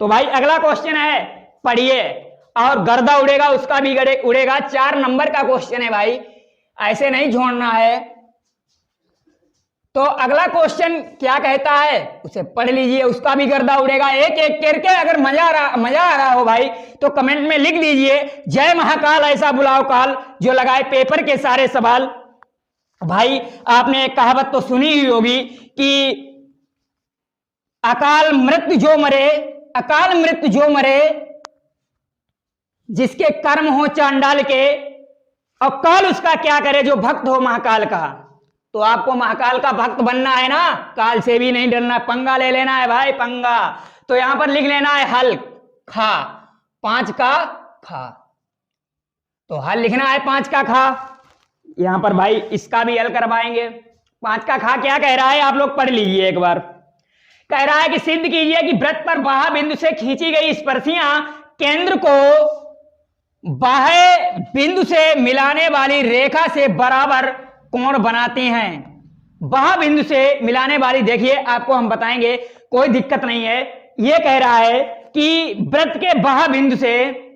A: तो भाई अगला क्वेश्चन है, पढ़िए, और गर्दा उड़ेगा उसका भी उड़ेगा। 4 नंबर का क्वेश्चन है भाई, ऐसे नहीं छोड़ना है। तो अगला क्वेश्चन क्या कहता है उसे पढ़ लीजिए, उसका भी गर्दा उड़ेगा एक एक करके। अगर मजा आ रहा हो भाई तो कमेंट में लिख दीजिए, जय महाकाल ऐसा बुलाओ काल जो लगाए पेपर के सारे सवाल। भाई आपने एक कहावत तो सुनी ही होगी कि अकाल मृत्यु जो मरे जिसके कर्म हो चांडाल के, और काल उसका क्या करे जो भक्त हो महाकाल का। तो आपको महाकाल का भक्त बनना है ना, काल से भी नहीं डरना, पंगा ले लेना है भाई, पंगा। तो यहां पर लिख लेना है हल खा, 5 का खा। तो हल लिखना है 5 का खा। यहां पर भाई इसका भी हल करवाएंगे। 5 का खा क्या कह रहा है आप लोग पढ़ लीजिए एक बार। कह रहा है कि सिद्ध कीजिए कि वृत्त पर बाह्य बिंदु से खींची गई स्पर्शियां केंद्र को बाह्य बिंदु से मिलाने वाली रेखा से बराबर कोण बनाती हैं। बाह्य बिंदु से मिलाने वाली, देखिए आपको हम बताएंगे, कोई दिक्कत नहीं है। यह कह रहा है कि वृत्त के बाह्य बिंदु से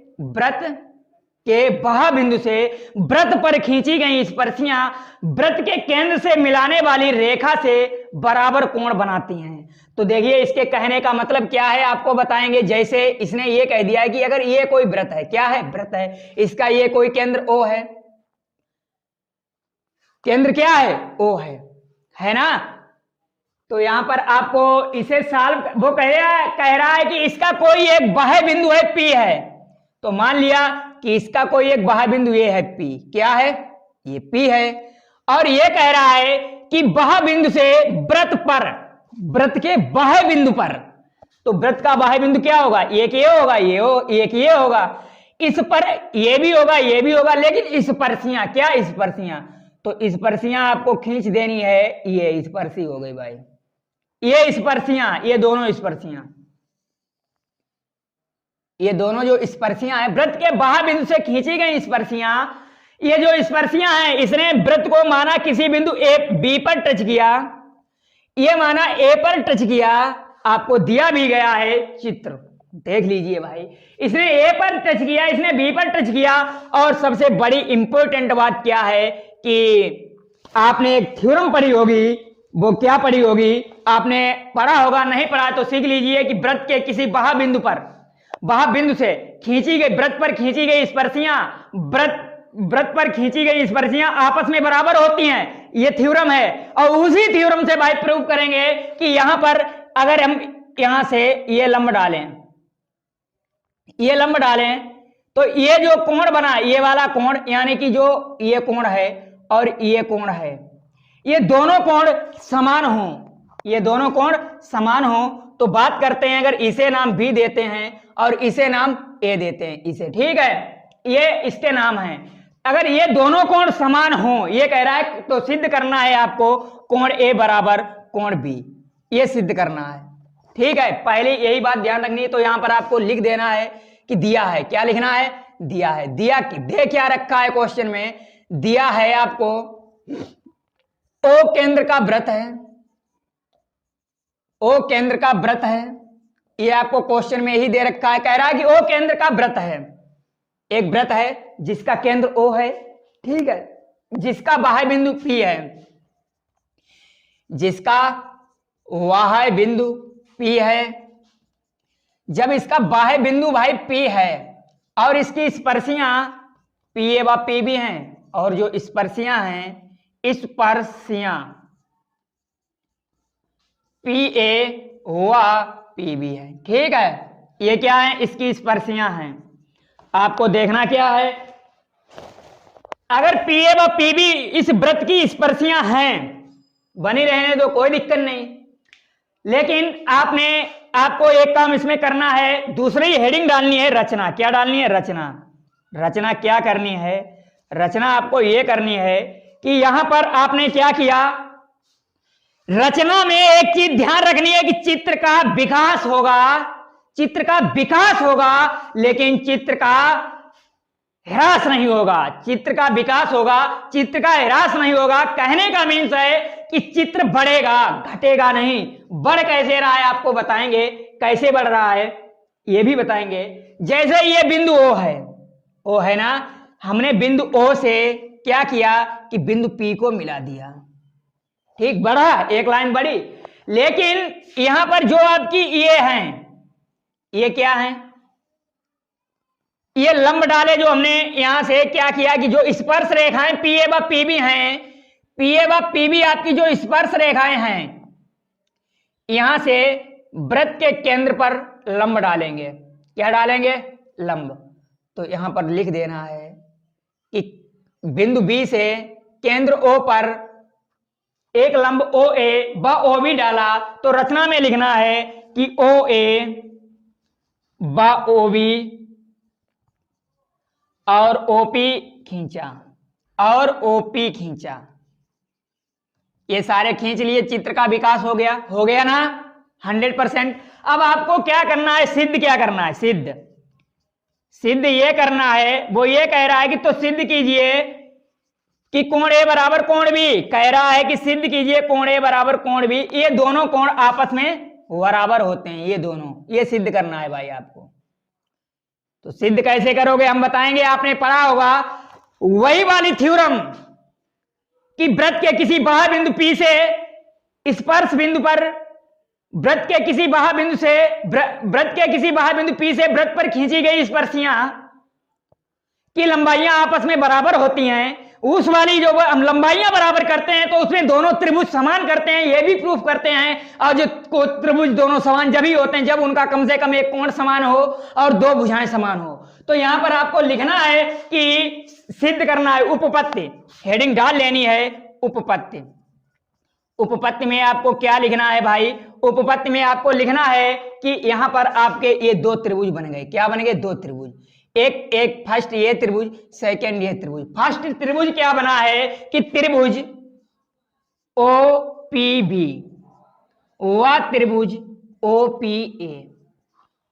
A: वृत्त पर खींची गई स्पर्शियां वृत्त के केंद्र से मिलाने वाली रेखा से बराबर कोण बनाती हैं। तो देखिए इसके कहने का मतलब क्या है आपको बताएंगे। जैसे इसने ये कह दिया है कि अगर ये कोई वृत्त है, क्या है? वृत्त है, इसका ये कोई केंद्र O है, केंद्र क्या है? O है ना। तो यहां पर आपको इसे सॉल्व, वो कह रहा है कि इसका कोई एक बाह्य बिंदु है P है। तो मान लिया कि इसका कोई एक बाह्य बिंदु ये है P, क्या है? ये P है। और ये कह रहा है कि बाह्य बिंदु से वृत्त के बाह्य बिंदु पर, तो वृत्त का बाह्य बिंदु क्या होगा? एक ये होगा, एक ये होगा, इस पर ये भी होगा, ये भी होगा, लेकिन स्पर्शियां, क्या स्पर्शियां? तो स्पर्शियां आपको खींच देनी है। ये स्पर्शी हो गई भाई, ये स्पर्शियां, ये दोनों स्पर्शियां, ये दोनों जो स्पर्शियां हैं वृत्त के बाह्य बिंदु से खींची गई स्पर्शियां, ये जो स्पर्शियां हैं इसने वृत्त को माना किसी बिंदु ए बी पर टच किया, ये माना ए पर टच किया, आपको दिया भी गया है चित्र, देख लीजिए भाई, इसने ए पर टच किया, इसने बी पर टच किया। और सबसे बड़ी इंपॉर्टेंट बात क्या है कि आपने एक थ्योरम पढ़ी होगी, वो क्या पढ़ी होगी, आपने पढ़ा होगा, नहीं पढ़ा तो सीख लीजिए कि वृत्त के किसी बाह्य बिंदु पर, बाह्य बिंदु से खींची गई, वृत्त पर खींची गई स्पर्शियां, वृत्त पर खींची गई स्पर्शियां आपस में बराबर होती हैं, ये थ्योरम है। और उसी थ्योरम से भाई प्रूव करेंगे कि यहां पर अगर हम यहां से ये लंब डालें, ये लंब डालें तो ये जो कोण बना, ये वाला कोण, यानी कि जो ये कोण है और ये कोण है, ये दोनों कोण समान हो, ये दोनों कोण समान हो तो बात करते हैं, अगर इसे नाम बी देते हैं और इसे नाम ए देते हैं, इसे, ठीक है, ये इसके नाम है। अगर ये दोनों कोण समान हो, ये कह रहा है, तो सिद्ध करना है आपको कोण ए बराबर कोण बी, ये सिद्ध करना है, ठीक है। पहले यही बात ध्यान रखनी है। तो यहां पर आपको लिख देना है कि दिया है, क्या लिखना है, दिया है, दिया दे क्या रखा है क्वेश्चन में, दिया है आपको ओ केंद्र का वृत्त है, ओ केंद्र का वृत्त है, ये आपको क्वेश्चन में ही दे रखा है, कह रहा है कि ओ केंद्र का वृत्त है, एक वृत्त है जिसका केंद्र ओ है, ठीक है, जिसका बाह्य बिंदु पी है, जिसका बाह्य बिंदु पी है। जब इसका बाह्य बिंदु भाई पी है और इसकी स्पर्शियां पी ए व पी बी हैं, और जो स्पर्शियां हैं, स्पर्शियां पी ए व पी बी है, ठीक है, ये क्या है, इसकी स्पर्शियां हैं। आपको देखना क्या है, अगर पी ए व पी बी इस वृत्त की स्पर्शियां हैं, बनी रहने दो, कोई दिक्कत नहीं, लेकिन आपको एक काम इसमें करना है, दूसरी हेडिंग डालनी है रचना। क्या डालनी है, रचना। रचना क्या करनी है, रचना आपको यह करनी है कि यहां पर आपने क्या किया, रचना में एक चीज ध्यान रखनी है कि चित्र का विकास होगा, चित्र का विकास होगा, लेकिन चित्र का ह्रास नहीं होगा, चित्र का विकास होगा, चित्र का ह्रास नहीं होगा। कहने का मीन्स है कि चित्र बढ़ेगा, घटेगा नहीं। बढ़ कैसे रहा है आपको बताएंगे, कैसे बढ़ रहा है ये भी बताएंगे। जैसे ये बिंदु ओ है, ओ है ना, हमने बिंदु ओ से क्या किया कि बिंदु पी को मिला दिया, ठीक, बढ़ा, एक लाइन बढ़ी। लेकिन यहां पर जो आपकी ये हैं, ये क्या है, ये लंब डाले जो हमने यहां से क्या किया कि जो स्पर्श रेखाएं पी ए व पी बी हैं, पी ए व पी बी आपकी जो स्पर्श रेखाएं हैं, यहां से वृत्त के केंद्र पर लंब डालेंगे। क्या डालेंगे, लंब। तो यहां पर लिख देना है कि बिंदु बी से केंद्र ओ पर एक लंब ओ ए व ओ बी डाला, तो रचना में लिखना है कि ओ ए व ओ बी और ओपी खींचा, और ओपी खींचा, ये सारे खींच लिए, चित्र का विकास हो गया ना 100%। अब आपको क्या करना है, सिद्ध क्या करना है, सिद्ध ये करना है, वो ये कह रहा है कि तो सिद्ध कीजिए कि कोण ए बराबर कोण बी, कह रहा है कि सिद्ध कीजिए कोण ए बराबर कोण बी, ये दोनों कोण आपस में बराबर होते हैं, ये दोनों, ये सिद्ध करना है भाई आपको। तो सिद्ध कैसे करोगे हम बताएंगे, आपने पढ़ा होगा वही वाली थ्योरम कि वृत्त के किसी बाह्य बिंदु P से स्पर्श बिंदु पर, वृत्त के किसी बाह्य बिंदु से, वृत्त के किसी बाह्य बिंदु P से वृत्त पर खींची गई स्पर्शियां की लंबाइयां आपस में बराबर होती हैं। उस वाली जो हम लंबाइयां बराबर करते हैं तो उसमें दोनों त्रिभुज समान करते हैं, ये भी प्रूफ करते हैं। और जो त्रिभुज दोनों समान जब ही होते हैं जब उनका कम से कम एक कोण समान हो और दो भुजाएं समान हो। तो यहां पर आपको लिखना है कि सिद्ध करना है उपपत्ति, हेडिंग डाल लेनी है उपपत्ति। उपपत्ति में आपको क्या लिखना है भाई, उपपत्ति में आपको लिखना है कि यहां पर आपके ये दो त्रिभुज बन गए। क्या बन गए, दो त्रिभुज, एक फर्स्ट ये त्रिभुज, सेकंड ये त्रिभुज। फर्स्ट त्रिभुज क्या बना है कि त्रिभुज ओ पी बी व त्रिभुज O P A.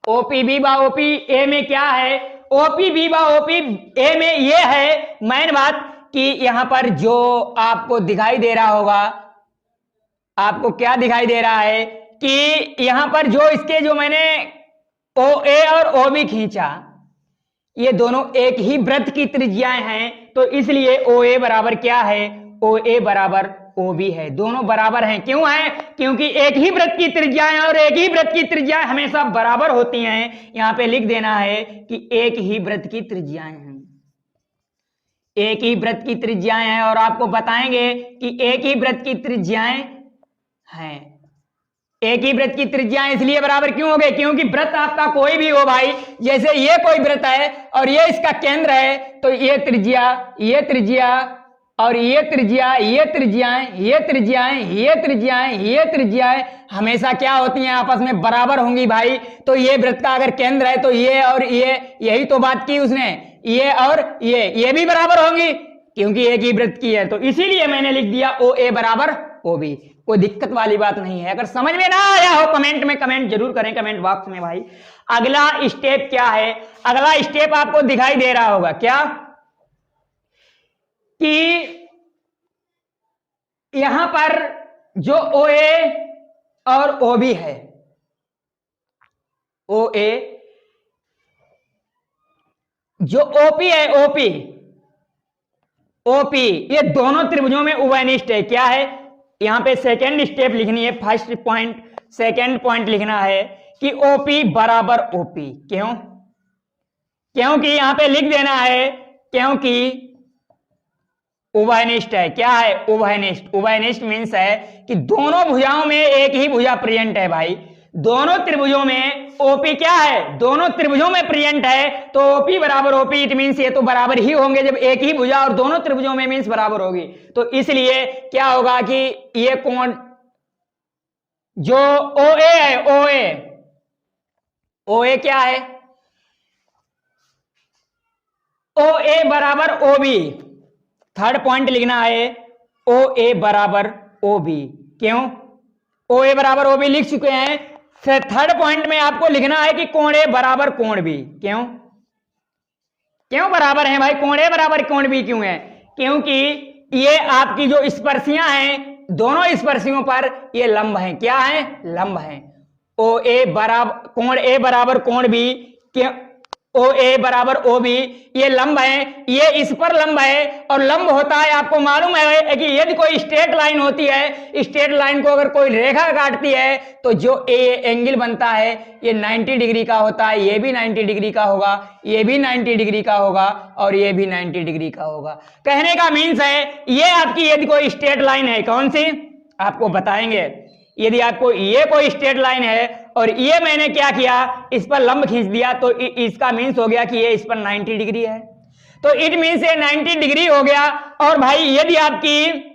A: O P B व ओ पी ए में क्या है, ओ पी बी व ओ पी ए में ये है मेन बात कि यहां पर जो आपको दिखाई दे रहा होगा, आपको क्या दिखाई दे रहा है कि यहां पर जो इसके जो मैंने ओ ए और ओ बी खींचा, ये दोनों एक ही वृत्त की त्रिज्याएं हैं, तो इसलिए ओ ए बराबर क्या है, ओ ए बराबर ओ बी है। दोनों बराबर हैं, क्यों है, क्योंकि एक ही वृत्त की त्रिज्याएं और एक ही वृत्त की त्रिज्याएं हमेशा बराबर होती हैं। यहां पे लिख देना है कि एक ही वृत्त की त्रिज्याएं हैं, एक ही वृत्त की त्रिज्याएं हैं, और आपको बताएंगे कि एक ही वृत्त की त्रिज्याएं हैं। एक ही वृत्त की त्रिज्याएं इसलिए बराबर क्यों हो गए, क्योंकि वृत्त आपका कोई भी हो भाई, जैसे ये कोई वृत्त है और ये इसका केंद्र है, तो ये त्रिज्या, ये त्रिज्या और ये त्रिज्या, ये त्रिज्याएं, ये त्रिज्याएं, ये त्रिज्याएं, ये त्रिज्याएं हमेशा क्या होती हैं, आपस में बराबर होंगी भाई। तो ये वृत्त का अगर केंद्र है तो ये और ये, यही तो बात की उसने, ये और ये भी बराबर होंगी, क्योंकि एक ही वृत्त की है। तो इसीलिए मैंने लिख दिया ओ ए बराबर ओ बी। कोई दिक्कत वाली बात नहीं है। अगर समझ में ना आया हो कमेंट में कमेंट जरूर करें, कमेंट बॉक्स में भाई। अगला स्टेप क्या है, अगला स्टेप आपको दिखाई दे रहा होगा क्या, कि यहां पर जो ओ ए और ओ बी है, ओ ए, जो ओपी है, ओपी ओपी, ये दोनों त्रिभुजों में उभयनिष्ठ है। क्या है, यहां पे सेकेंड स्टेप लिखनी है, फर्स्ट पॉइंट सेकेंड पॉइंट लिखना है कि ओपी बराबर ओपी। क्यों, क्योंकि यहां पे लिख देना है क्योंकि उभयनिष्ठ है। क्या है, उभयनिष्ठ। उभयनिष्ठ मीन्स है कि दोनों भुजाओं में एक ही भुजा प्रियंट है भाई। दोनों त्रिभुजों में ओपी क्या है, दोनों त्रिभुजों में प्रियंट है, तो ओपी बराबर ओपी, इट मीन्स ये तो बराबर ही होंगे जब एक ही भुजा और दोनों त्रिभुजों में मीन्स बराबर होगी। तो इसलिए क्या होगा कि ये कोण जो ओ ए है, ओ ए, ओ ए क्या है, ओ ए बराबर ओ बी। थर्ड पॉइंट लिखना है ओ ए बराबर ओ बी। क्यों, ओ ए बराबर ओ बी लिख चुके हैं, फिर थर्ड पॉइंट में आपको लिखना है कि कोण ए बराबर कोण बी। क्यों, क्यों बराबर है भाई, कोण ए बराबर कोण बी क्यों है, क्योंकि ये आपकी जो स्पर्शियां हैं, दोनों स्पर्शियों पर ये लंब हैं। क्या है, लंब हैं। ओ ए बराबर कोण ए बराबर कोण बी, ओ ए बराबर ओ बी, ये लंब है, ये इस पर लंब है। और लंब होता है, आपको मालूम है कि यदि कोई स्ट्रेट लाइन होती है, स्ट्रेट लाइन को अगर कोई रेखा काटती है तो जो ए एंगल बनता है ये 90 डिग्री का होता है, ये भी 90 डिग्री का होगा, ये भी 90 डिग्री का होगा और ये भी 90 डिग्री का होगा। कहने का मीन्स है ये आपकी यदि कोई स्ट्रेट लाइन है, कौन सी आपको बताएंगे, यदि आपको ये कोई स्ट्रेट लाइन है और ये मैंने क्या किया, इस पर लंब खींच दिया, तो इसका मीन्स हो गया कि ये इस पर 90 डिग्री है, तो इट मीन्स ये 90 डिग्री हो गया। और भाई यदि आपकी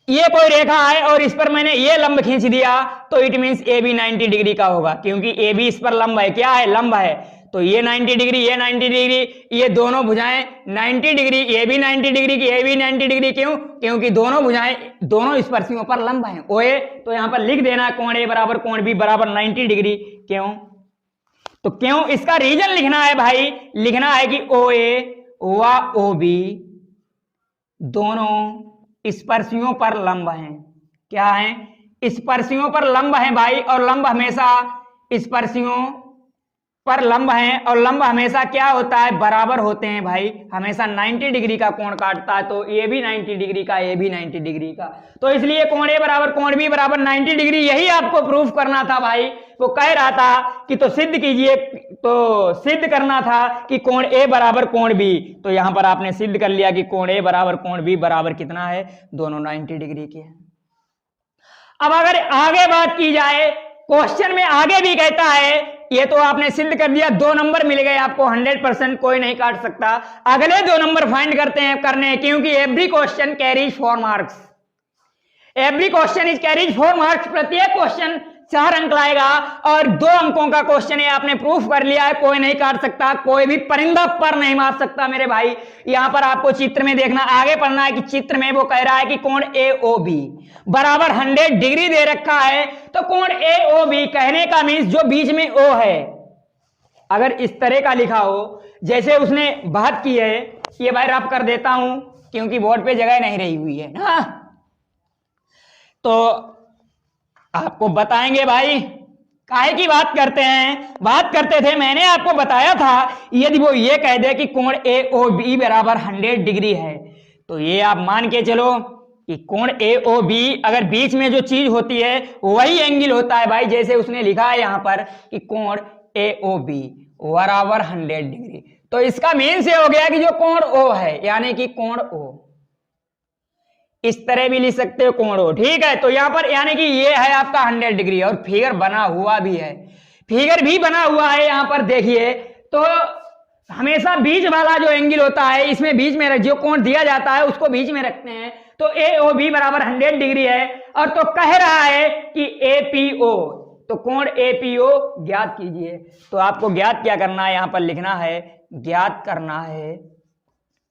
A: ये कोई रेखा है और इस पर मैंने ये लंब खींच दिया, तो इट मीन्स ए भी 90 डिग्री का होगा, क्योंकि ए भी इस पर लंब है। क्या है, लंब है, तो ये 90 डिग्री, ये 90 डिग्री, ये दोनों भुजाएं 90 डिग्री, ये भी 90 डिग्री की, ये भी 90 डिग्री। क्यों, क्योंकि दोनों भुजाएं दोनों स्पर्शियों पर लंब हैं। ओए, तो यहां पर लिख देना कोण ए बराबर कोण बी बराबर 90 डिग्री। क्यों, तो क्यों इसका रीजन लिखना है भाई, लिखना है कि ओ ए व ओ बी दोनों स्पर्शियों पर लंब हैं। क्या है, स्पर्शियों पर लंब हैं भाई, और लंब हमेशा स्पर्शियों पर लंब हैं, और लंब हमेशा क्या होता है, बराबर होते हैं भाई, हमेशा 90 डिग्री का कोण काटता है, तो ये भी 90 डिग्री का, ये भी 90 डिग्री का, तो इसलिए कोण ए बराबर कोण बी बराबर 90 डिग्री। यही आपको प्रूफ करना था भाई। वो कह रहा था कि तो सिद्ध कीजिए, तो सिद्ध करना था कि कोण ए बराबर कोण बी, तो यहां पर आपने सिद्ध कर लिया कि कोण ए बराबर कोण बी बराबर कितना है, दोनों 90 डिग्री के हैं। अब अगर आगे बात की जाए, क्वेश्चन में आगे भी कहता है, ये तो आपने सिद्ध कर दिया, 2 नंबर मिल गए आपको, 100% कोई नहीं काट सकता। अगले 2 नंबर फाइंड करने हैं, क्योंकि every question carries 4 marks, every question is carries 4 marks. प्रत्येक क्वेश्चन 4 अंक लाएगा, और 2 अंकों का क्वेश्चन है, आपने प्रूफ कर लिया है, कोई नहीं काट सकता, कोई भी परिंदा पर नहीं मार सकता मेरे भाई। यहां पर आपको चित्र में देखना, आगे पढ़ना है कि चित्र में वो कह रहा है कि कोण ए ओ बी बराबर 100 डिग्री दे रखा है, तो कोण ए ओ बी कहने का मीन्स जो बीच में ओ है, अगर इस तरह का लिखा हो जैसे उसने बात की है, ये भाई रफ कर देता हूं क्योंकि बोर्ड पे जगह नहीं रही हुई है ना, तो आपको बताएंगे भाई काहे की बात करते हैं, बात करते थे, मैंने आपको बताया था यदि वो ये कह दे कि कोण AOB बराबर 100 डिग्री है, तो ये आप मान के चलो कि कोण AOB अगर बीच में जो चीज होती है वही एंगल होता है भाई। जैसे उसने लिखा है यहां पर कि कोण AOB बराबर 100 डिग्री, तो इसका मीन से हो गया कि जो कोण O है यानी कि कोण O, इस तरह भी लिख सकते हो कोण O, ठीक है। तो यहां पर यानी कि ये है आपका 100 डिग्री और फिगर बना हुआ भी है, फिगर भी बना हुआ है यहां पर देखिए। तो हमेशा बीच वाला जो एंगल होता है इसमें बीच में जो कोण दिया जाता है उसको बीच में रखते हैं। तो AOB बराबर 100 डिग्री है और तो कह रहा है कि APO, तो कोण APO ज्ञात कीजिए। तो आपको ज्ञात क्या करना है, यहां पर लिखना है, ज्ञात करना है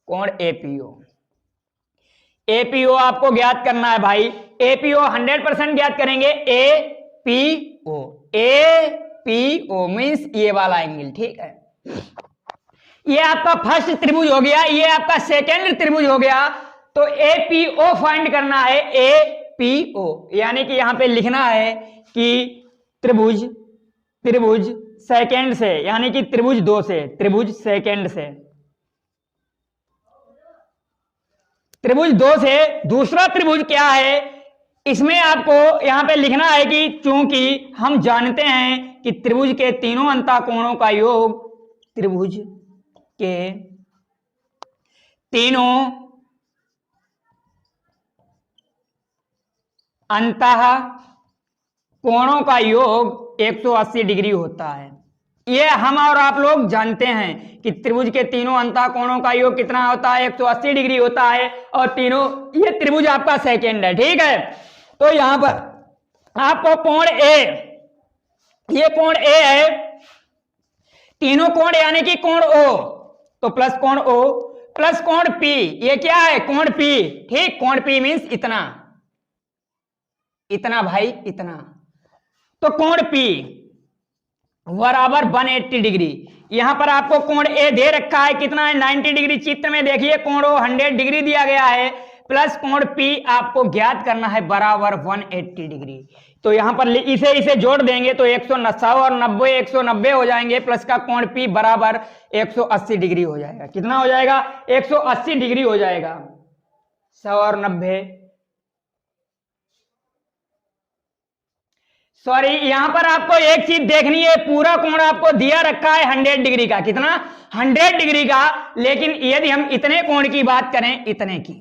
A: कोण APO। APO आपको ज्ञात करना है भाई, APO 100% ज्ञात करेंगे। APO मीन्स ये वाला एंगल, ठीक है। ये आपका फर्स्ट त्रिभुज हो गया, ये आपका सेकेंड त्रिभुज हो गया। तो APO फाइंड करना है, APO यानी कि यहां पे लिखना है कि त्रिभुज सेकेंड से, यानी कि त्रिभुज 2 से, त्रिभुज सेकेंड से, त्रिभुज 2 से दूसरा त्रिभुज क्या है, इसमें आपको यहां पे लिखना है कि चूंकि हम जानते हैं कि त्रिभुज के तीनों अंतःकोणों का योग, त्रिभुज के तीनों अंतःकोणों का योग 180 डिग्री होता है। ये हम और आप लोग जानते हैं कि त्रिभुज के तीनों अंतःकोणों का योग कितना होता है, 180 डिग्री होता है। और तीनों, ये त्रिभुज आपका सेकेंड है, ठीक है। तो यहां पर आपको कोण A, ये कोण A है, तीनों कोण यानी कि कोण O, तो प्लस कोण O प्लस कोण P, ये क्या है, कोण P, ठीक। कोण P मीन्स इतना, इतना भाई, इतना। तो कोण P बराबर 180 डिग्री। यहां पर आपको कोण A दे रखा है, कितना है, 90 डिग्री। चित्र में देखिए कोण O 100 डिग्री दिया गया है, प्लस कोण P आपको ज्ञात करना है बराबर 180 डिग्री। तो यहां पर इसे जोड़ देंगे तो 190 और 90 190 हो जाएंगे, प्लस का कोण P बराबर 180 डिग्री हो जाएगा। कितना हो जाएगा, 180 डिग्री हो जाएगा। 100 और 90, सॉरी, यहां पर आपको एक चीज देखनी है, पूरा कोण आपको दिया रखा है 100 डिग्री का, कितना, 100 डिग्री का। लेकिन यदि हम इतने कोण की बात करें, इतने की,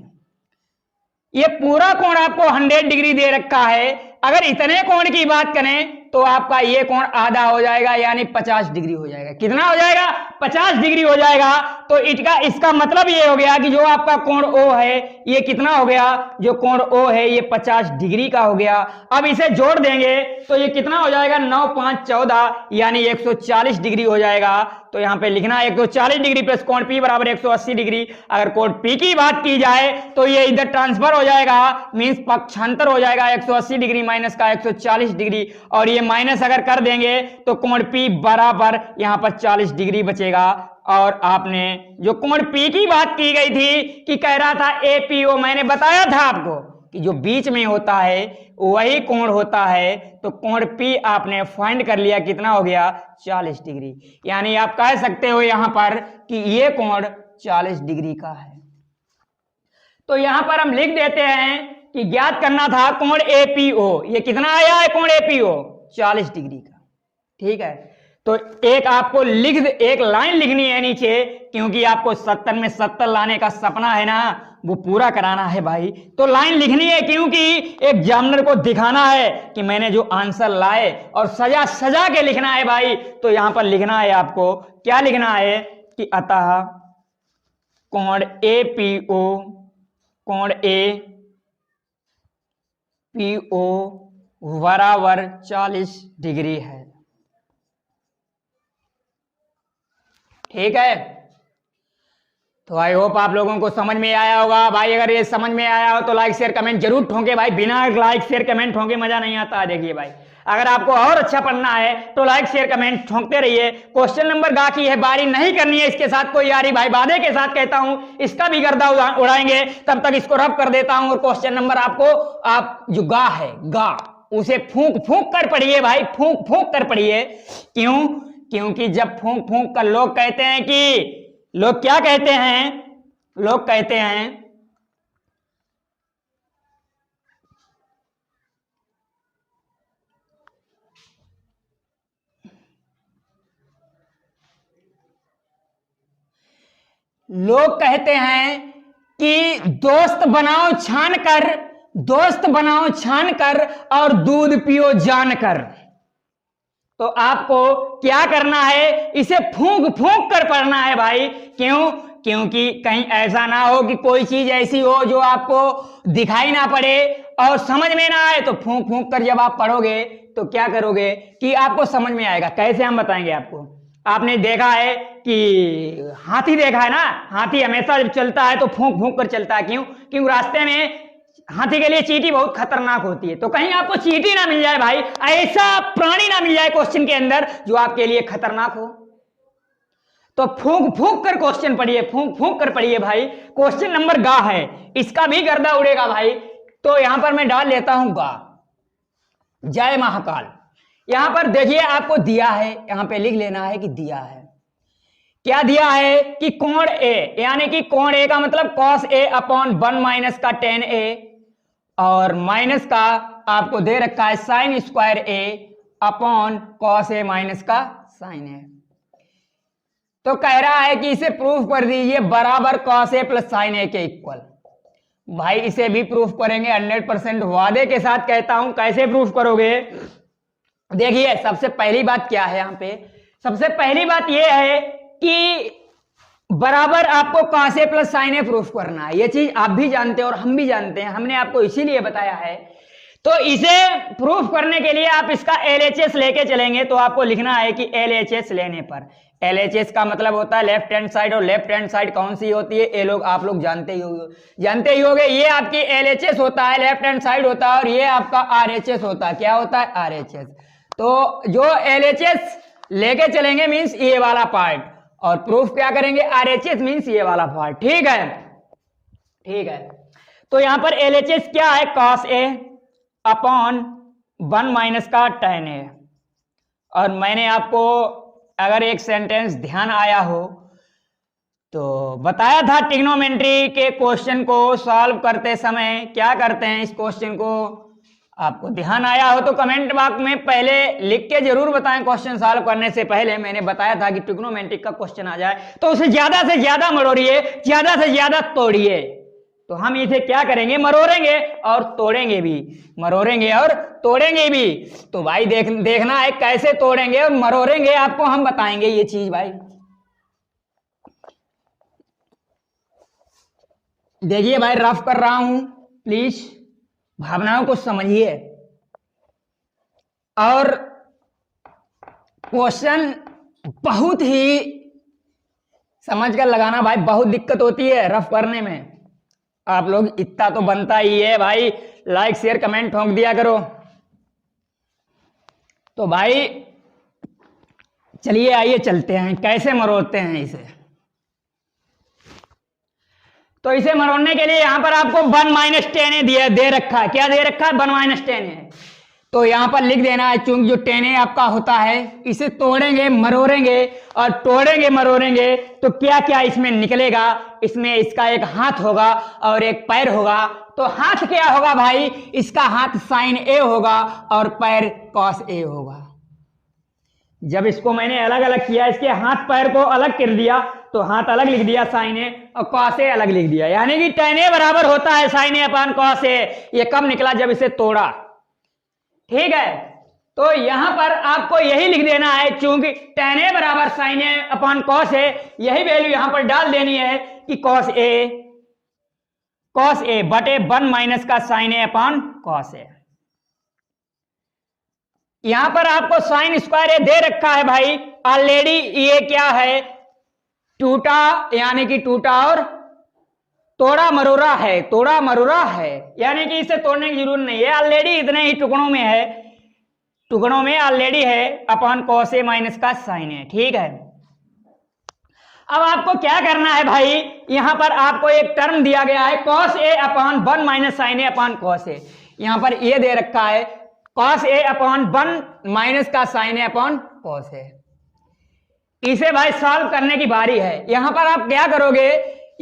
A: ये पूरा कोण आपको 100 डिग्री दे रखा है। अगर इतने कोण की बात करें तो आपका ये कोण आधा हो जाएगा, यानी 50 डिग्री हो जाएगा। कितना हो जाएगा, 50 डिग्री हो जाएगा। तो इसका मतलब ये हो गया कि जो आपका कोण O है ये कितना हो गया, जो कोण O है ये 50 डिग्री का हो गया। अब इसे जोड़ देंगे तो ये कितना हो जाएगा, 9 5 14, यानी 140 डिग्री हो जाएगा। तो यहां पे लिखना है 140 डिग्री प्लस कोण P बराबर 180 डिग्री। अगर कोण P की बात की जाए तो ये इधर ट्रांसफर हो जाएगा, मींस पक्षांतर हो जाएगा, 180 डिग्री माइनस का 140 डिग्री, और ये माइनस अगर कर देंगे तो कोण P बराबर यहां पर 40 डिग्री बचेगा। और आपने जो कोण P की बात की गई थी कि कह रहा था APO, मैंने बताया था आपको कि जो बीच में होता है वही कोण होता है। तो कोण P आपने फाइंड कर लिया, कितना हो गया, 40 डिग्री। यानी आप कह सकते हो यहां पर कि ये कोण 40 डिग्री का है। तो यहां पर हम लिख देते हैं कि ज्ञात करना था कोण APO, ये कितना आया है कोण APO, 40 डिग्री का, ठीक है। तो एक आपको एक लाइन लिखनी है नीचे, क्योंकि आपको 70 में 70 लाने का सपना है ना, वो पूरा कराना है भाई। तो लाइन लिखनी है, क्योंकि एग्जामिनर को दिखाना है कि मैंने जो आंसर लाए, और सजा सजा के लिखना है भाई। तो यहां पर लिखना है आपको, क्या लिखना है कि अतः कोण APO, कोण APO बराबर 40 डिग्री है, ठीक है। तो आई होप आप लोगों को समझ में आया होगा भाई। अगर ये समझ में आया हो तो लाइक शेयर कमेंट जरूर ठोंके भाई, बिना लाइक शेयर कमेंट ठोंके मजा नहीं आता। देखिए भाई, अगर आपको और अच्छा पढ़ना है तो लाइक शेयर कमेंट ठोंकते रहिए। क्वेश्चन नंबर गा की है, बारी नहीं करनी है इसके साथ कोई यारी भाई, वादे के साथ कहता हूं, इसका भी गर्दा उड़ाएंगे। तब तक इसको रब कर देता हूं, और क्वेश्चन नंबर आपको, आप जो गा है, गा उसे फूंक फूंक कर पढ़िए भाई, फूंक फूंक कर पढ़िए। क्यों? क्योंकि जब फूंक फूंक कर लोग कहते हैं कि, लोग क्या कहते हैं, लोग कहते हैं लोग कहते हैं कि दोस्त बनाओ छान कर, दोस्त बनाओ छान कर और दूध पियो जान कर। तो आपको क्या करना है, इसे फूंक फूंक कर पढ़ना है भाई। क्यों? क्योंकि कहीं ऐसा ना हो कि कोई चीज ऐसी हो जो आपको दिखाई ना पड़े और समझ में ना आए। तो फूंक फूंक कर जब आप पढ़ोगे तो क्या करोगे कि आपको समझ में आएगा। कैसे, हम बताएंगे आपको। आपने देखा है कि हाथी देखा है ना, हाथी हमेशा जब चलता है तो फूंक फूंक कर चलता है। क्यों? क्योंकि रास्ते में हाथी के लिए चींटी बहुत खतरनाक होती है। तो कहीं आपको चींटी ना मिल जाए भाई, ऐसा प्राणी ना मिल जाए क्वेश्चन के अंदर जो आपके लिए खतरनाक हो। तो फूंक फूंक कर क्वेश्चन पढ़िए, फूंक फूंक कर पढ़िए भाई। क्वेश्चन नंबर गा है, इसका भी गर्दा उड़ेगा भाई। तो यहां पर मैं डाल लेता हूं गा, जय महाकाल। यहां पर देखिए आपको दिया है, यहां पे लिख लेना है कि दिया है। क्या दिया है कि कोण ए, यानी कि कोण ए का मतलब cos a अपॉन 1 माइनस का tan a, और माइनस का आपको दे रखा है sine square a upon cos a minus का साइन a। तो कह रहा है कि इसे प्रूफ कर दीजिए बराबर cos a plus sign a के इक्वल। भाई इसे भी प्रूफ करेंगे 100% वादे के साथ कहता हूं। कैसे प्रूफ करोगे? देखिए सबसे पहली बात क्या है यहां पे, सबसे पहली बात यह है कि बराबर आपको cos a plus sign a proof करना है। यह चीज आप भी जानते हैं और हम भी जानते हैं, हमने आपको इसीलिए बताया है। तो इसे प्रूफ करने के लिए आप इसका LHS लेके चलेंगे। तो आपको लिखना है कि LHS लेने पर, LHS का मतलब होता है लेफ्ट हैंड साइड, और लेफ्ट हैंड साइड कौन सी होती है ये लोग आप लोग जानते ही होंगे। ये आपकी LHS होता है, लेफ्ट हैंड साइड होता है, और ये आपका RHS होता है। क्या होता है? RHS। तो जो LHS लेके चलेंगे मीन्स ये वाला पार्ट, और प्रूफ क्या करेंगे? RHS मीन्स ये वाला पार्ट। ठीक है, ठीक है। तो यहां पर LHS क्या है? cos a अपॉन 1 माइनस का tan a। और मैंने आपको अगर एक सेंटेंस ध्यान आया हो तो बताया था, ट्रिग्नोमेट्री के क्वेश्चन को सॉल्व करते समय क्या करते हैं। इस क्वेश्चन को आपको ध्यान आया हो तो कमेंट बॉक्स में पहले लिख के जरूर बताएं। क्वेश्चन सॉल्व करने से पहले मैंने बताया था कि ट्रिग्नोमेट्रिक का क्वेश्चन आ जाए तो उसे ज्यादा से ज्यादा मरोड़िए, ज्यादा से ज्यादा तोड़िए। तो हम इसे क्या करेंगे? मरोड़ेंगे और तोड़ेंगे भी, मरोड़ेंगे और तोड़ेंगे भी। तो भाई देखना है कैसे तोड़ेंगे और मरोड़ेंगे, आपको हम बताएंगे ये चीज भाई। देखिए भाई रफ कर रहा हूं, प्लीज भावनाओं को समझिए। और क्वेश्चन बहुत ही समझ कर लगाना भाई, बहुत दिक्कत होती है रफ करने में। आप लोग इतना तो बनता ही है भाई, लाइक शेयर कमेंट ठोक दिया करो। तो भाई चलिए आइए चलते हैं कैसे मरोड़ते हैं इसे। तो इसे मरोड़ने के लिए यहां पर आपको 1 माइनस tan a दे रखा है। क्या दे रखा है? 1 माइनस tan a। तो यहां पर लिख देना है, चूंकि जो tan a आपका होता है इसे तोड़ेंगे मरोड़ेंगे और तोड़ेंगे मरोड़ेंगे तो क्या क्या इसमें निकलेगा? इसमें इसका एक हाथ होगा और एक पैर होगा। तो हाथ क्या होगा भाई? इसका हाथ साइन a होगा और पैर cos a होगा। जब इसको मैंने अलग अलग किया, इसके हाथ पैर को अलग कर दिया तो हाथ अलग लिख दिया साइन ए और cos a अलग लिख दिया, यानी कि tan a बराबर होता है sine a upon cos a। ये कब निकला? जब इसे तोड़ा। ठीक है, तो यहां पर आपको यही लिख देना है, चूंकि tan a बराबर sine a upon cos a, यही वैल्यू यहां पर डाल देनी है कि cos a बटे 1 माइनस का sine a upon cos a। यहां पर आपको साइन स्क्वायर ए दे रखा है भाई ऑलरेडी। ये क्या है? टूटा, यानी कि टूटा और तोड़ा मरोड़ा है, तोड़ा मरोड़ा है, यानी कि इसे तोड़ने की जरूरत नहीं है, ऑलरेडी इतने ही टुकड़ों में है, टुकड़ों में ऑलरेडी है अपॉन cos a माइनस का साइन है। ठीक है, अब आपको क्या करना है भाई? यहां पर आपको एक टर्म दिया गया है cos a upon 1 minus sine a upon cos a। यहां पर ये दे रखा है कॉस ए अपॉन 1 माइनस का sine A upon cos A. इसे भाई सॉल्व करने की बारी है। यहां पर आप क्या करोगे,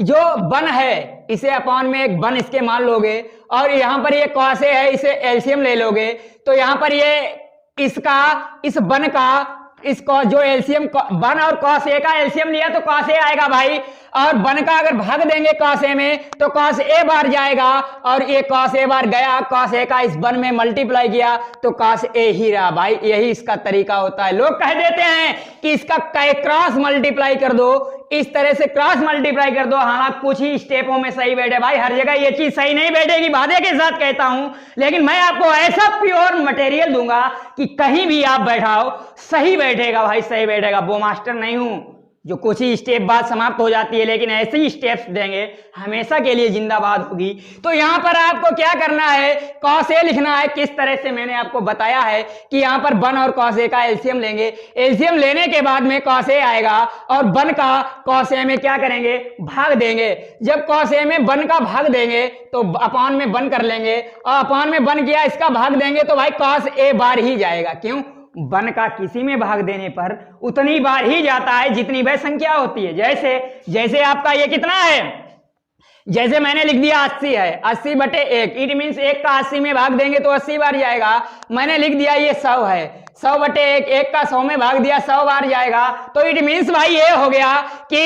A: जो 1 है इसे अपॉन में एक 1 इसके मान लोगे, और यहां पर ये कॉस ए है इसे एलसीएम ले लोगे। तो यहां पर ये इसका इस 1 का इसको जो एलसीएम 1 और कॉस ए का एलसीएम लिया तो कॉस ए आएगा भाई, और 1 का अगर भाग देंगे कॉस ए में तो कॉस ए बार जाएगा, और ये कॉस ए बार गया, कॉस ए का इस 1 में मल्टीप्लाई किया तो कॉस ए ही रहा भाई। यही इसका तरीका होता है। लोग कह देते हैं कि इसका क्रॉस मल्टीप्लाई कर दो, इस तरह से क्रॉस मल्टीप्लाई कर दो। हाँ, कुछ ही स्टेपों में सही बैठे भाई, हर जगह ये चीज सही नहीं बैठेगी, वादे के साथ कहता हूं। लेकिन मैं आपको ऐसा प्योर मटेरियल दूंगा कि कहीं भी आप बैठाओ सही बैठेगा भाई, सही बैठेगा। वो मास्टर नहीं हूं जो कुछ ही स्टेप बाद समाप्त हो जाती है, लेकिन ऐसे ही स्टेप्स देंगे हमेशा के लिए जिंदाबाद होगी। तो यहां पर आपको क्या करना है, कॉस ए लिखना है। किस तरह से मैंने आपको बताया है कि यहां पर 1 और कॉस ए का एलसीएम लेंगे। एलसीएम लेने के बाद में कॉस ए आएगा, और 1 का कॉस ए में क्या करेंगे, भाग देंगे। जब कॉस ए में 1 का भाग देंगे तो अपॉन में 1 कर लेंगे, और अपॉन में 1 किया, इसका भाग देंगे तो भाई कॉस ए बार ही जाएगा। क्यों, 1 का किसी में भाग देने पर उतनी बार ही जाता है जितनी वह संख्या होती है। जैसे आपका ये कितना है, जैसे मैंने लिख दिया 80 है, 80 बटे 1, इट मीन्स 1 का 80 में भाग देंगे तो 80 बार जाएगा। मैंने लिख दिया ये 100 है, 100 बटे 1, 1 का 100 में भाग दिया, 100 बार जाएगा। तो इट मीन्स भाई ये हो गया कि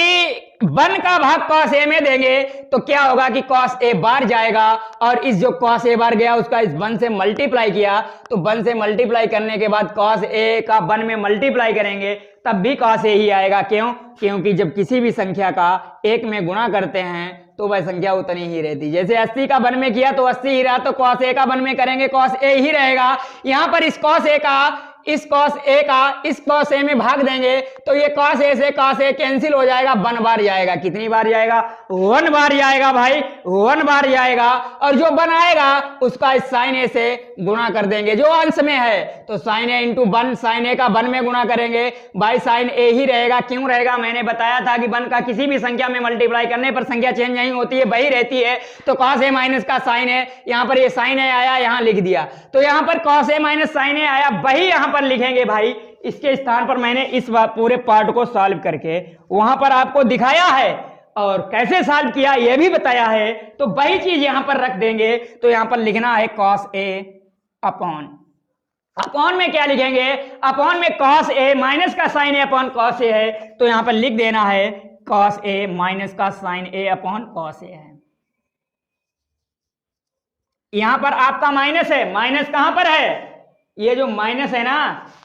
A: 1 का भाग कॉस ए में देंगे तो क्या होगा कि कॉस ए बार जाएगा, और इस जो कॉस ए बार गया उसका इस 1 से मल्टीप्लाई किया, तो 1 से मल्टीप्लाई करने के बाद कॉस ए का 1 में मल्टीप्लाई करेंगे तब भी कॉस ए ही आएगा। क्यों, क्योंकि जब किसी भी संख्या का 1 में गुणा करते हैं तो वह संख्या उतनी ही रहती। जैसे 80 का 1 में किया तो 80 ही रहा, तो कॉस ए का 1 में करेंगे कॉस ए ही रहेगा। यहां पर इस कॉस ए का इस कॉस ए का इस कॉस ए में भाग देंगे तो ये कॉस ए से कॉस ए कैंसिल हो जाएगा, 1 बार जाएगा। कितनी बार जाएगा, 1 बार जाएगा भाई, 1 बार जाएगा। और जो 1 आएगा उसका इस साइन ए से गुणा कर देंगे जो अंश में है, तो साइन ए इंटू 1, साइन ए का 1 में गुणा करेंगे भाई, साइन ए ही रहेगा। क्यों रहेगा, मैंने बताया था कि 1 का किसी भी संख्या में मल्टीप्लाई करने पर संख्या चेंज नहीं होती है, वही रहती है। तो कॉस ए माइनस का साइन ए, यहां पर ये साइन ए आया, यहां लिख दिया, तो यहां पर कॉस ए माइनस साइन ए आया, वही यहां पर लिखेंगे भाई। इसके स्थान पर मैंने इस पूरे पार्ट को सॉल्व करके वहां पर आपको दिखाया है और कैसे सॉल्व किया यह भी बताया है, तो वही चीज यहां पर रख देंगे। तो यहां पर लिखना है कॉस ए अपॉन में क्या लिखेंगे, अपॉन में कॉस ए माइनस का साइन ए अपॉन कॉस ए है, तो यहां पर लिख देना है कॉस ए माइनस का साइन ए अपॉन कॉस ए है। यहां पर आपका माइनस है, माइनस कहां पर है, ये जो माइनस है ना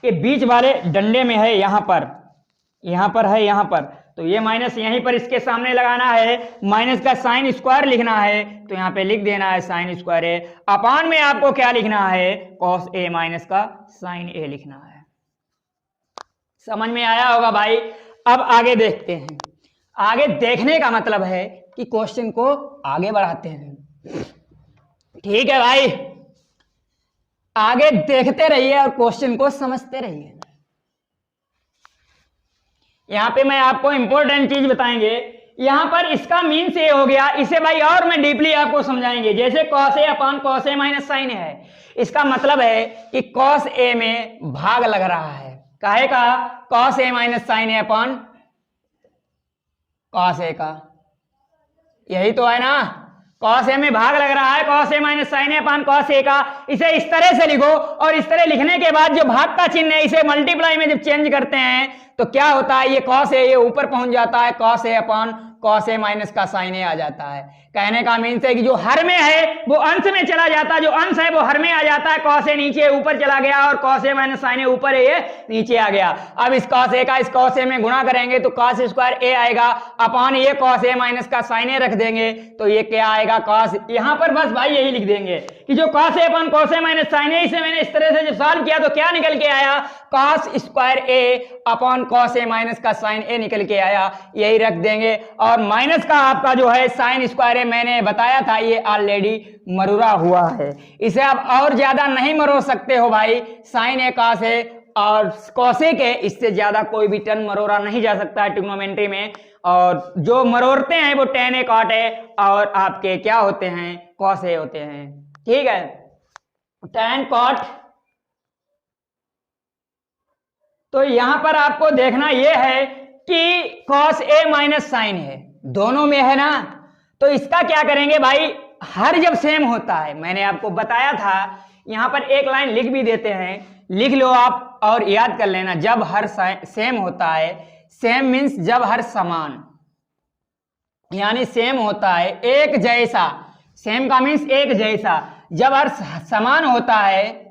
A: ये बीच वाले डंडे में है, यहां पर है, यहां पर, तो ये माइनस यहीं पर इसके सामने लगाना है। माइनस का साइन स्क्वायर लिखना है, तो यहां पे लिख देना है साइन स्क्वायर ए। अपॉन में आपको क्या लिखना है, कॉस ए माइनस का साइन ए लिखना है। समझ में आया होगा भाई। अब आगे देखते हैं। आगे देखने का मतलब है कि क्वेश्चन को आगे बढ़ाते हैं। ठीक है भाई, आगे देखते रहिए और क्वेश्चन को समझते रहिए। यहां पे मैं आपको इंपॉर्टेंट चीज बताएंगे। यहां पर इसका मीन से हो गया, इसे भाई और मैं डीपली आपको समझाएंगे। जैसे cos A upon cos A minus sign है, इसका मतलब है कि कॉस ए में भाग लग रहा है, काहे का, cos A minus sign A upon cos ए का, यही तो है ना। कॉस ए में भाग लग रहा है, cos A minus sign A upon cos ए का। इसे इस तरह से लिखो, और इस तरह लिखने के बाद जो भाग का चिन्ह है इसे मल्टीप्लाई में जब चेंज करते हैं तो क्या होता है, ये कॉस ए ये ऊपर पहुंच जाता है, cos A upon cos A minus का साइन ए आ जाता है। कहने का मीन्स है कि जो हर में है वो अंश में चला जाता है, जो अंश है वो हर में आ जाता है। कॉस ए नीचे ऊपर चला गया और कॉस ए माइनस साइन ए ऊपर है, ये नीचे आ गया। अब इस कॉस ए का इस कॉस ए में गुणा करेंगे तो कॉस स्क्वायर ए आएगा, अपॉन ये कॉस ए माइनस का साइन ए रख देंगे तो ये क्या आएगा, कॉस। यहां पर बस भाई यही लिख देंगे कि जो cos A upon cos A minus sign ए, इसे मैंने इस तरह से जब सॉल्व किया तो क्या निकल के आया, कॉस स्क्वायर ए अपॉन कॉस ए माइनस का साइन ए निकल के आया, यही रख देंगे। और माइनस का आपका जो है साइन स्क्वायर ए, मैंने बताया था ये ऑलरेडी मरोड़ा हुआ है, इसे आप और ज्यादा नहीं मरोड़ सकते हो भाई। साइन ए कॉस ए और कॉसे के इससे ज्यादा कोई भी टर्म मरोड़ा नहीं जा सकता है ट्रिग्नोमेट्री में, और जो मरोड़ते हैं वो टेन ए कॉट ए और आपके क्या होते हैं, कॉस ए होते हैं। ठीक है, टेन कॉट तो यहां पर आपको देखना यह है कि cos a माइनस साइन है, दोनों में है ना। तो इसका क्या करेंगे भाई, हर जब सेम होता है, मैंने आपको बताया था, यहां पर एक लाइन लिख भी देते हैं, लिख लो आप और याद कर लेना। जब हर सेम होता है, सेम मीन्स जब हर समान, यानी सेम होता है एक जैसा, सेम का मीन्स एक जैसा, जब हर समान होता है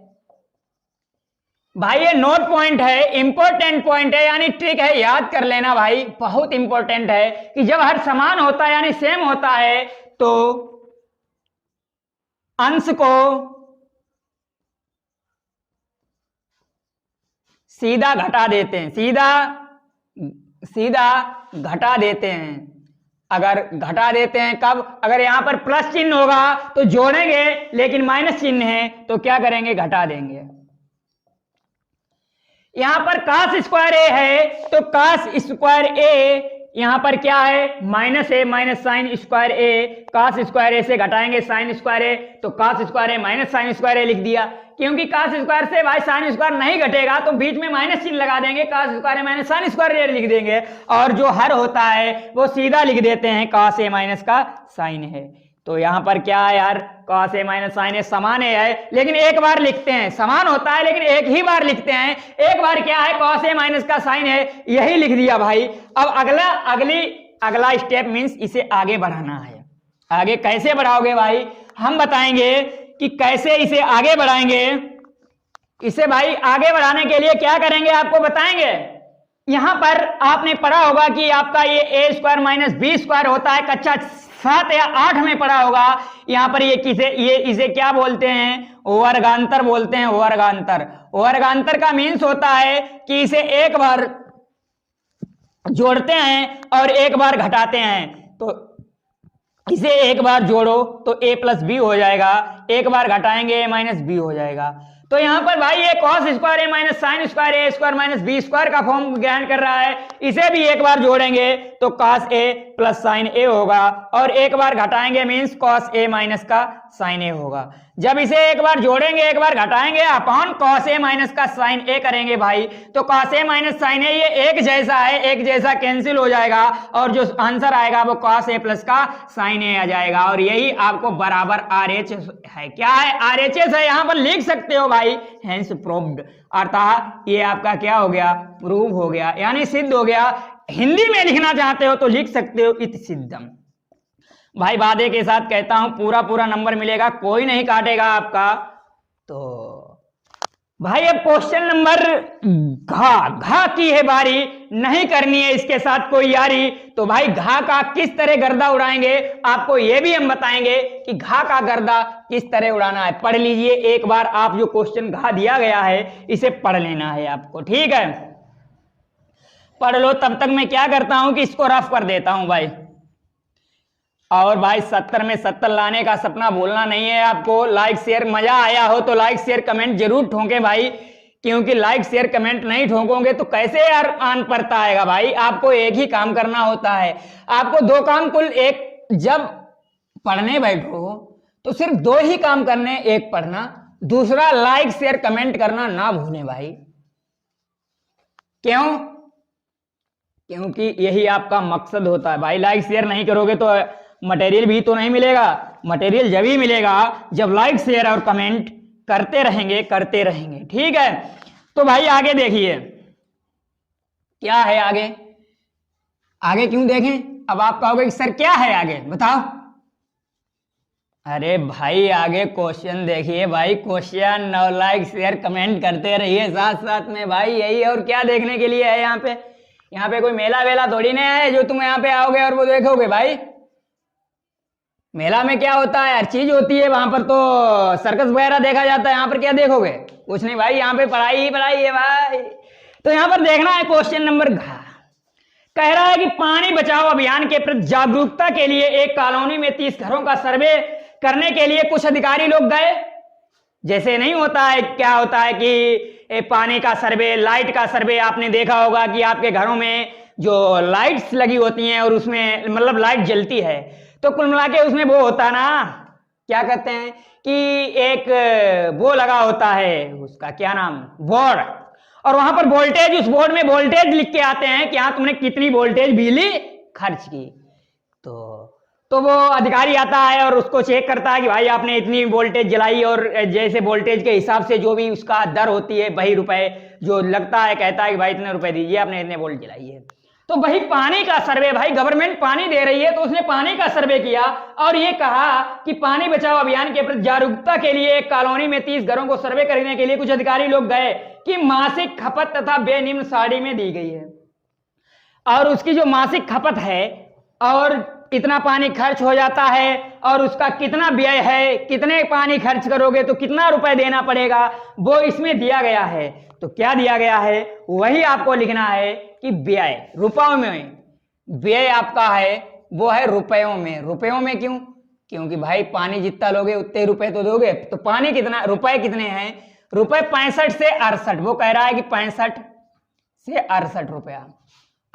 A: भाई, ये नोट पॉइंट है, इंपॉर्टेंट पॉइंट है, यानी ट्रिक है, याद कर लेना भाई, बहुत इंपॉर्टेंट है कि जब हर समान होता है यानी सेम होता है तो अंश को सीधा घटा देते हैं, सीधा घटा देते हैं। अगर घटा देते हैं कब, अगर यहां पर प्लस चिन्ह होगा तो जोड़ेंगे, लेकिन माइनस चिन्ह है तो क्या करेंगे, घटा देंगे। यहां पर cos स्क्वायर ए है तो cos स्क्वायर ए यहां पर क्या है, माइनस ए माइनस साइन स्क्वायर ए, cos स्क्वायर ए से घटाएंगे साइन स्क्वायर ए, तो cos स्क्वायर ए माइनस साइन स्क्वायर ए लिख दिया। क्योंकि cos स्क्वायर से भाई साइन स्क्वायर नहीं घटेगा तो बीच में माइनस चिन्ह लगा देंगे, cos स्क्वायर ए माइनस साइन स्क्वायर ए लिख देंगे, और जो हर होता है वो सीधा लिख देते हैं, cos ए माइनस का साइन है। तो यहां पर क्या है यार, cos ए माइनस साइन ए समान है, लेकिन एक बार लिखते हैं, समान होता है लेकिन एक ही बार लिखते हैं, एक बार क्या है, cos ए माइनस का साइन है, यही लिख दिया भाई। अब अगला स्टेप मीन्स इसे आगे बढ़ाना है। आगे कैसे बढ़ाओगे भाई, हम बताएंगे कि कैसे इसे आगे बढ़ाएंगे। इसे भाई आगे बढ़ाने के लिए क्या करेंगे आपको बताएंगे। यहां पर आपने पढ़ा होगा कि आपका ये ए स्क्वायर माइनस बी स्क्वायर होता है, कक्षा 7 या 8 में पढ़ा होगा। यहां पर ये इसे क्या बोलते हैं, वर्गांतर बोलते हैं, वर्गांतर। वर्गांतर का मीन्स होता है कि इसे एक बार जोड़ते हैं और एक बार घटाते हैं। तो इसे एक बार जोड़ो तो a प्लस बी हो जाएगा, एक बार घटाएंगे a माइनस बी हो जाएगा। तो यहां पर भाई ये cos स्क्वायर ए माइनस साइन स्क्वायर ए स्क्वायर माइनस बी स्क्वायर का फॉर्म ग्रहण कर रहा है, इसे भी एक बार जोड़ेंगे तो cos ए प्लस साइन ए होगा, और एक बार घटाएंगे मीन्स cos ए माइनस का साइन ए होगा। जब इसे एक बार जोड़ेंगे एक बार घटाएंगे अपॉन cos ए माइनस का साइन ए करेंगे भाई, तो cos ए माइनस साइन ए ये एक जैसा है, एक जैसा कैंसिल हो जाएगा, और जो आंसर आएगा वो cos ए प्लस का साइन ए आ जाएगा, और यही आपको बराबर RHS है। क्या है, RHS है, यहां पर लिख सकते हो भाई, हेंस प्रूव्ड, अर्थात ये आपका क्या हो गया, प्रूव हो गया, यानी सिद्ध हो गया। हिंदी में लिखना चाहते हो तो लिख सकते हो इति सिद्धम। भाई वादे के साथ कहता हूं पूरा नंबर मिलेगा, कोई नहीं काटेगा आपका। तो भाई अब क्वेश्चन नंबर घा की है बारी, नहीं करनी है इसके साथ कोई यारी। तो भाई घा का किस तरह गर्दा उड़ाएंगे आपको ये भी हम बताएंगे कि घा का गर्दा किस तरह उड़ाना है। पढ़ लीजिए एक बार, आप जो क्वेश्चन घा दिया गया है इसे पढ़ लेना है आपको, ठीक है, पढ़ लो। तब तक मैं क्या करता हूं कि इसको रफ कर देता हूं भाई। और भाई 70 में 70 लाने का सपना भूलना नहीं है आपको। लाइक शेयर, मजा आया हो तो लाइक शेयर कमेंट जरूर ठोंके भाई, क्योंकि लाइक शेयर कमेंट नहीं ठोकोगे तो कैसे यार आन पड़ता आएगा भाई। आपको एक ही काम करना होता है, आपको दो काम कुल एक, जब पढ़ने बैठो तो सिर्फ दो ही काम करने, एक पढ़ना, दूसरा लाइक शेयर कमेंट करना ना भूलें भाई। क्यों, क्योंकि यही आपका मकसद होता है भाई। लाइक शेयर नहीं करोगे तो मटेरियल भी तो नहीं मिलेगा। मटेरियल जब ही मिलेगा जब लाइक शेयर और कमेंट करते रहेंगे, ठीक है। तो भाई आगे देखिए क्या है आगे, आगे क्यों देखें, अब आप कहोगे कि सर क्या है आगे बताओ। अरे भाई आगे क्वेश्चन देखिए भाई, क्वेश्चन और लाइक शेयर कमेंट करते रहिए साथ साथ में भाई, यही और क्या देखने के लिए है यहाँ पे। यहाँ पे कोई मेला वेला थोड़ी नहीं है जो तुम यहाँ पे आओगे और वो देखोगे भाई। मेला में क्या होता है, हर चीज होती है, वहां पर तो सर्कस वगैरह देखा जाता है, यहाँ पर क्या देखोगे, कुछ नहीं भाई, यहाँ पे पढ़ाई ही पढ़ाई है भाई। तो यहाँ पर देखना है क्वेश्चन नंबर घ, कह रहा है कि पानी बचाओ अभियान के प्रति जागरूकता के लिए एक कॉलोनी में 30 घरों का सर्वे करने के लिए कुछ अधिकारी लोग गए। जैसे नहीं होता है, क्या होता है कि पानी का सर्वे, लाइट का सर्वे, आपने देखा होगा कि आपके घरों में जो लाइट्स लगी होती हैं और उसमें मतलब लाइट जलती है, तो कुल मिला के उसमें वो होता ना, क्या कहते हैं कि एक वो लगा होता है, उसका क्या नाम, बोर्ड, और वहां पर वोल्टेज, उस बोर्ड में वोल्टेज लिख के आते हैं कि हाँ तुमने कितनी वोल्टेज बिजली खर्च की। तो वो अधिकारी आता है और उसको चेक करता है कि भाई आपने इतनी वोल्टेज जलाई, और जैसे वोल्टेज के हिसाब से जो भी उसका दर होती है, वही रुपए जो लगता है, कहता है कि भाई इतने रुपए दीजिए, आपने इतने वोल्ट जलाई है। तो वही पानी का सर्वे, भाई गवर्नमेंट पानी दे रही है तो उसने पानी का सर्वे किया और ये कहा कि पानी बचाओ अभियान के प्रति जागरूकता के लिए एक कॉलोनी में 30 घरों को सर्वे करने के लिए कुछ अधिकारी लोग गए कि मासिक खपत तथा व्यय निम्न सारणी में दी गई है, और उसकी जो मासिक खपत है और इतना पानी खर्च हो जाता है और उसका कितना व्यय है, कितने पानी खर्च करोगे तो कितना रुपए देना पड़ेगा, वो इसमें दिया गया है। तो क्या दिया गया है वही आपको लिखना है कि व्यय रुपयों में, व्यय आपका है वो है रुपयों में। रुपयों में क्यों? क्योंकि भाई पानी जितना लोगे उतने रुपए तो दोगे। तो पानी कितना, रुपए कितने हैं? रुपए 65 से 68, वो कह रहा है कि 65 से 68 रुपया।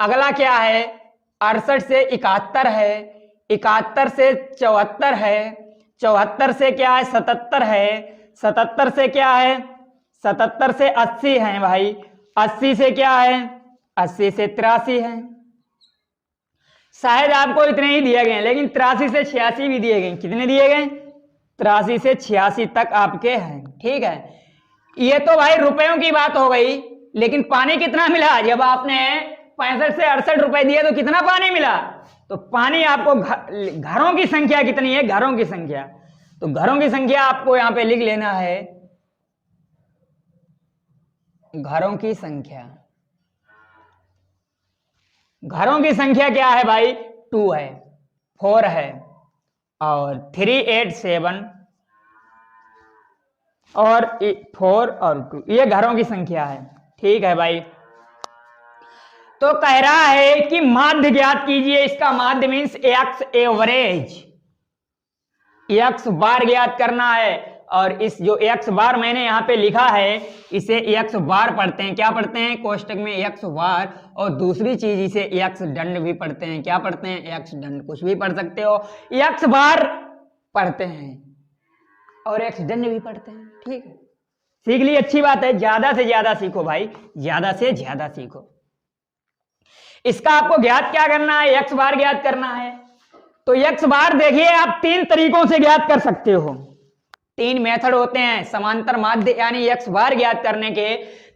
A: अगला क्या है? 68 से 71 है, 71 से 74 है, 74 से क्या है? 77 है, 77 से क्या है? 77 से 80 है भाई, 80 से क्या है? 80 से 83 है। शायद आपको इतने ही दिए गए, लेकिन 83 से 86 भी दिए गए। कितने दिए गए? 83 से 86 तक आपके हैं। ठीक है, ये तो भाई रुपयों की बात हो गई, लेकिन पानी कितना मिला? जब आपने 65 से 68 रुपए दिए तो कितना पानी मिला? तो पानी आपको घरों की संख्या कितनी है? घरों की संख्या, तो घरों की संख्या आपको यहां पे लिख लेना है। घरों की संख्या, घरों की संख्या क्या है भाई? 2 है, 4 है और 3, 8, 7 और 4 और 2, ये घरों की संख्या है। ठीक है भाई, तो कह रहा है कि माध्य ज्ञात कीजिए। इसका माध्य मीन्स एक्स एवरेज, एक्स बार ज्ञात करना है। और इस जो एक्स बार मैंने यहां पे लिखा है, इसे एक्स बार पढ़ते हैं। क्या पढ़ते हैं? कोष्टक में एक्स बार, और दूसरी चीज इसे एक्स दंड भी पढ़ते हैं। क्या पढ़ते हैं? एक्स दंड, कुछ भी पढ़ सकते हो। एक्स बार पढ़ते हैं और एक्स दंड भी पढ़ते हैं। ठीक है, सीख ली, अच्छी बात है। ज्यादा से ज्यादा सीखो भाई, ज्यादा से ज्यादा सीखो। इसका आपको ज्ञात क्या करना है? एक्स बार ज्ञात करना है। तो एक्स बार देखिए आप 3 तरीकों से ज्ञात कर सकते हो। 3 मेथड होते हैं समांतर माध्य यानी एक्स बार ज्ञात करने के।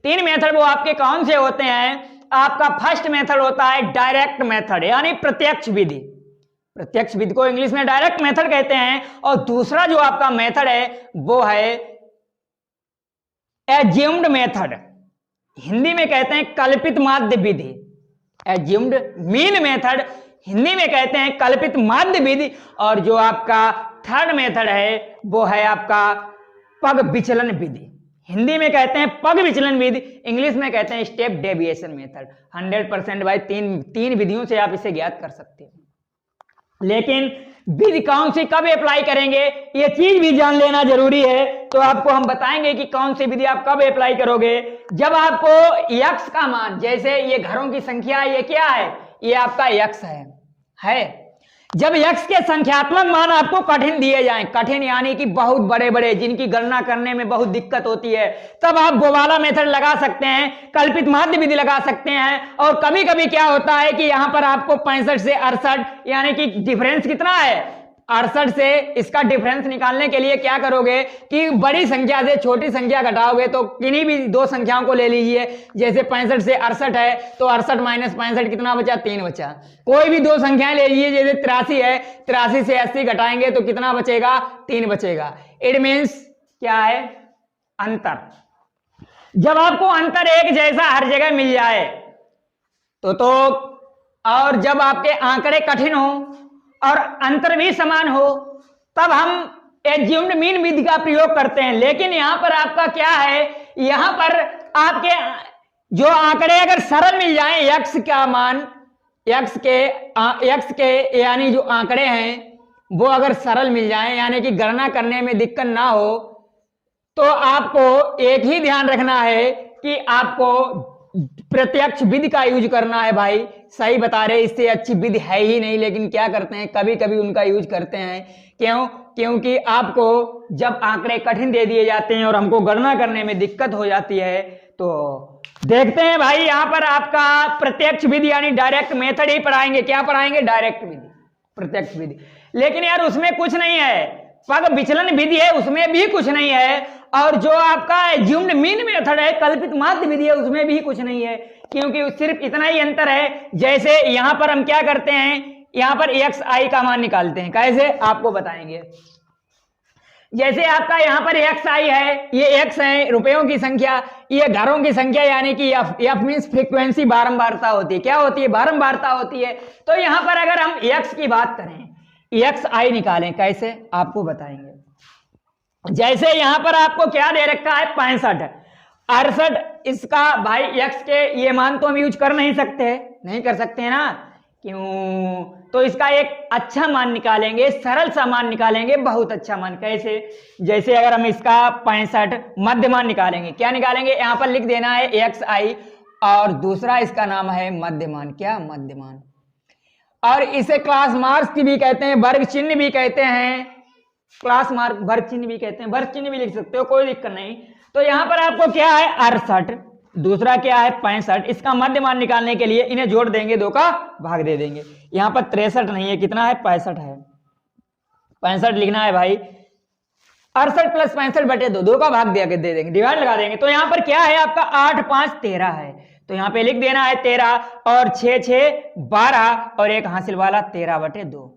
A: 3 मेथड वो आपके कौन से होते हैं? आपका फर्स्ट मेथड होता है डायरेक्ट मेथड यानी प्रत्यक्ष विधि। प्रत्यक्ष विधि को इंग्लिश में डायरेक्ट मेथड कहते हैं। और दूसरा जो आपका मेथड है वो है एज्यूम्ड मेथड, हिंदी में कहते हैं कल्पित माध्य विधि। एज्यूम्ड मीन मेथड, हिंदी में कहते हैं कल्पित माध्य विधि। और जो आपका थर्ड मेथड है वो है आपका पग विचलन विधि, हिंदी में कहते हैं पग विचलन विधि, इंग्लिश में कहते हैं स्टेप डेविएशन मेथड। 100% भाई तीन विधियों से आप इसे ज्ञात कर सकते हैं। लेकिन विधि कौन सी कब अप्लाई करेंगे ये चीज भी जान लेना जरूरी है। तो आपको हम बताएंगे कि कौन सी विधि आप कब अप्लाई करोगे। जब आपको यक्स का मान, जैसे ये घरों की संख्या, ये क्या है? ये आपका यक्स है। जब यक्स के संख्यात्मक मान आपको कठिन दिए जाएं, कठिन यानी कि बहुत बड़े बड़े, जिनकी गणना करने में बहुत दिक्कत होती है, तब आप वो वाला मेथड लगा सकते हैं, कल्पित माध्य विधि लगा सकते हैं। और कभी कभी क्या होता है कि यहां पर आपको 65 से 68 यानी कि डिफरेंस कितना है? 68 से इसका डिफरेंस निकालने के लिए क्या करोगे कि बड़ी संख्या से छोटी संख्या घटाओगे। तो किन्हीं भी 2 संख्याओं को ले लीजिए, जैसे 65 से 68 है तो 68 माइनस 65 कितना बचा? 3 बचा। कोई भी 2 संख्याएं ले लीजिए, जैसे 83 है, 83 से 80 घटाएंगे तो कितना बचेगा? 3 बचेगा। इट मीन्स क्या है? अंतर। जब आपको अंतर एक जैसा हर जगह मिल जाए तो और जब आपके आंकड़े कठिन हो और अंतर भी समान हो, तब हम एज्यूम्ड मीन विधि का प्रयोग करते हैं। लेकिन यहां पर आपका क्या है? यहां पर आपके जो आंकड़े अगर सरल मिल जाएं, यक्स का मान, यक्स के यानी जो आंकड़े हैं वो अगर सरल मिल जाएं, यानी कि गणना करने में दिक्कत ना हो, तो आपको एक ही ध्यान रखना है कि आपको प्रत्यक्ष विधि का यूज करना है। भाई सही बता रहे, इससे अच्छी विधि है ही नहीं, लेकिन क्या करते हैं कभी कभी उनका यूज करते हैं। क्यों? क्योंकि आपको जब आंकड़े कठिन दे दिए जाते हैं और हमको गणना करने में दिक्कत हो जाती है, तो देखते हैं भाई, यहां पर आपका प्रत्यक्ष विधि यानी डायरेक्ट मेथड ही पढ़ाएंगे। क्या पढ़ाएंगे? डायरेक्ट विधि, प्रत्यक्ष विधि। लेकिन यार उसमें कुछ नहीं है, पग विचलन विधि है उसमें भी कुछ नहीं है, और जो आपका एज्यूम्ड मीन मेथड है, कल्पित माध्य विधि है, उसमें भी कुछ नहीं है, क्योंकि सिर्फ इतना ही अंतर है। जैसे यहां पर हम क्या करते हैं, यहां पर एक्स आई का मान निकालते हैं। कैसे? आपको बताएंगे। जैसे आपका यहां पर एक्स आई है, ये एक्स है रुपयों की संख्या, ये घरों की संख्या, यानी कि एफ मींस फ्रीक्वेंसी, बारंबारता होती है। क्या होती है? बारंबारता होती है। तो यहां पर अगर हम एक्स की बात करें, एक्स आई निकालें, कैसे? आपको बताएंगे। जैसे यहां पर आपको क्या दे रखा है? 65, 68, इसका भाई एक्स के ये मान तो हम यूज कर नहीं सकते, नहीं कर सकते हैं ना, क्यों? तो इसका एक अच्छा मान निकालेंगे, सरल सा मान निकालेंगे, बहुत अच्छा मान। कैसे? जैसे अगर हम इसका 65 मध्य मान निकालेंगे, क्या निकालेंगे? यहां पर लिख देना है एक्स आई, और दूसरा इसका नाम है मध्यमान। क्या? मध्यमान। और इसे क्लास मार्क्स भी कहते हैं, वर्ग चिन्ह भी कहते हैं, क्लास मार्क वर्ग चिन्ह भी कहते हैं, वर्ग चिन्ह भी लिख सकते हो, कोई दिक्कत नहीं। तो यहां पर आपको क्या है? 68, दूसरा क्या है? 65। इसका मध्य मान निकालने के लिए इन्हें जोड़ देंगे, 2 का भाग दे देंगे। यहां पर 63 नहीं है, कितना है? 65 है, 65 लिखना है भाई। 68 प्लस 65 बटे 2, 2 का भाग दे देंगे, डिवाइड लगा देंगे। तो यहां पर क्या है आपका? 8, 5, 13 है, तो यहां पे लिख देना है 13, और 6, 6, 12, और एक हासिल वाला 13 बटे 2,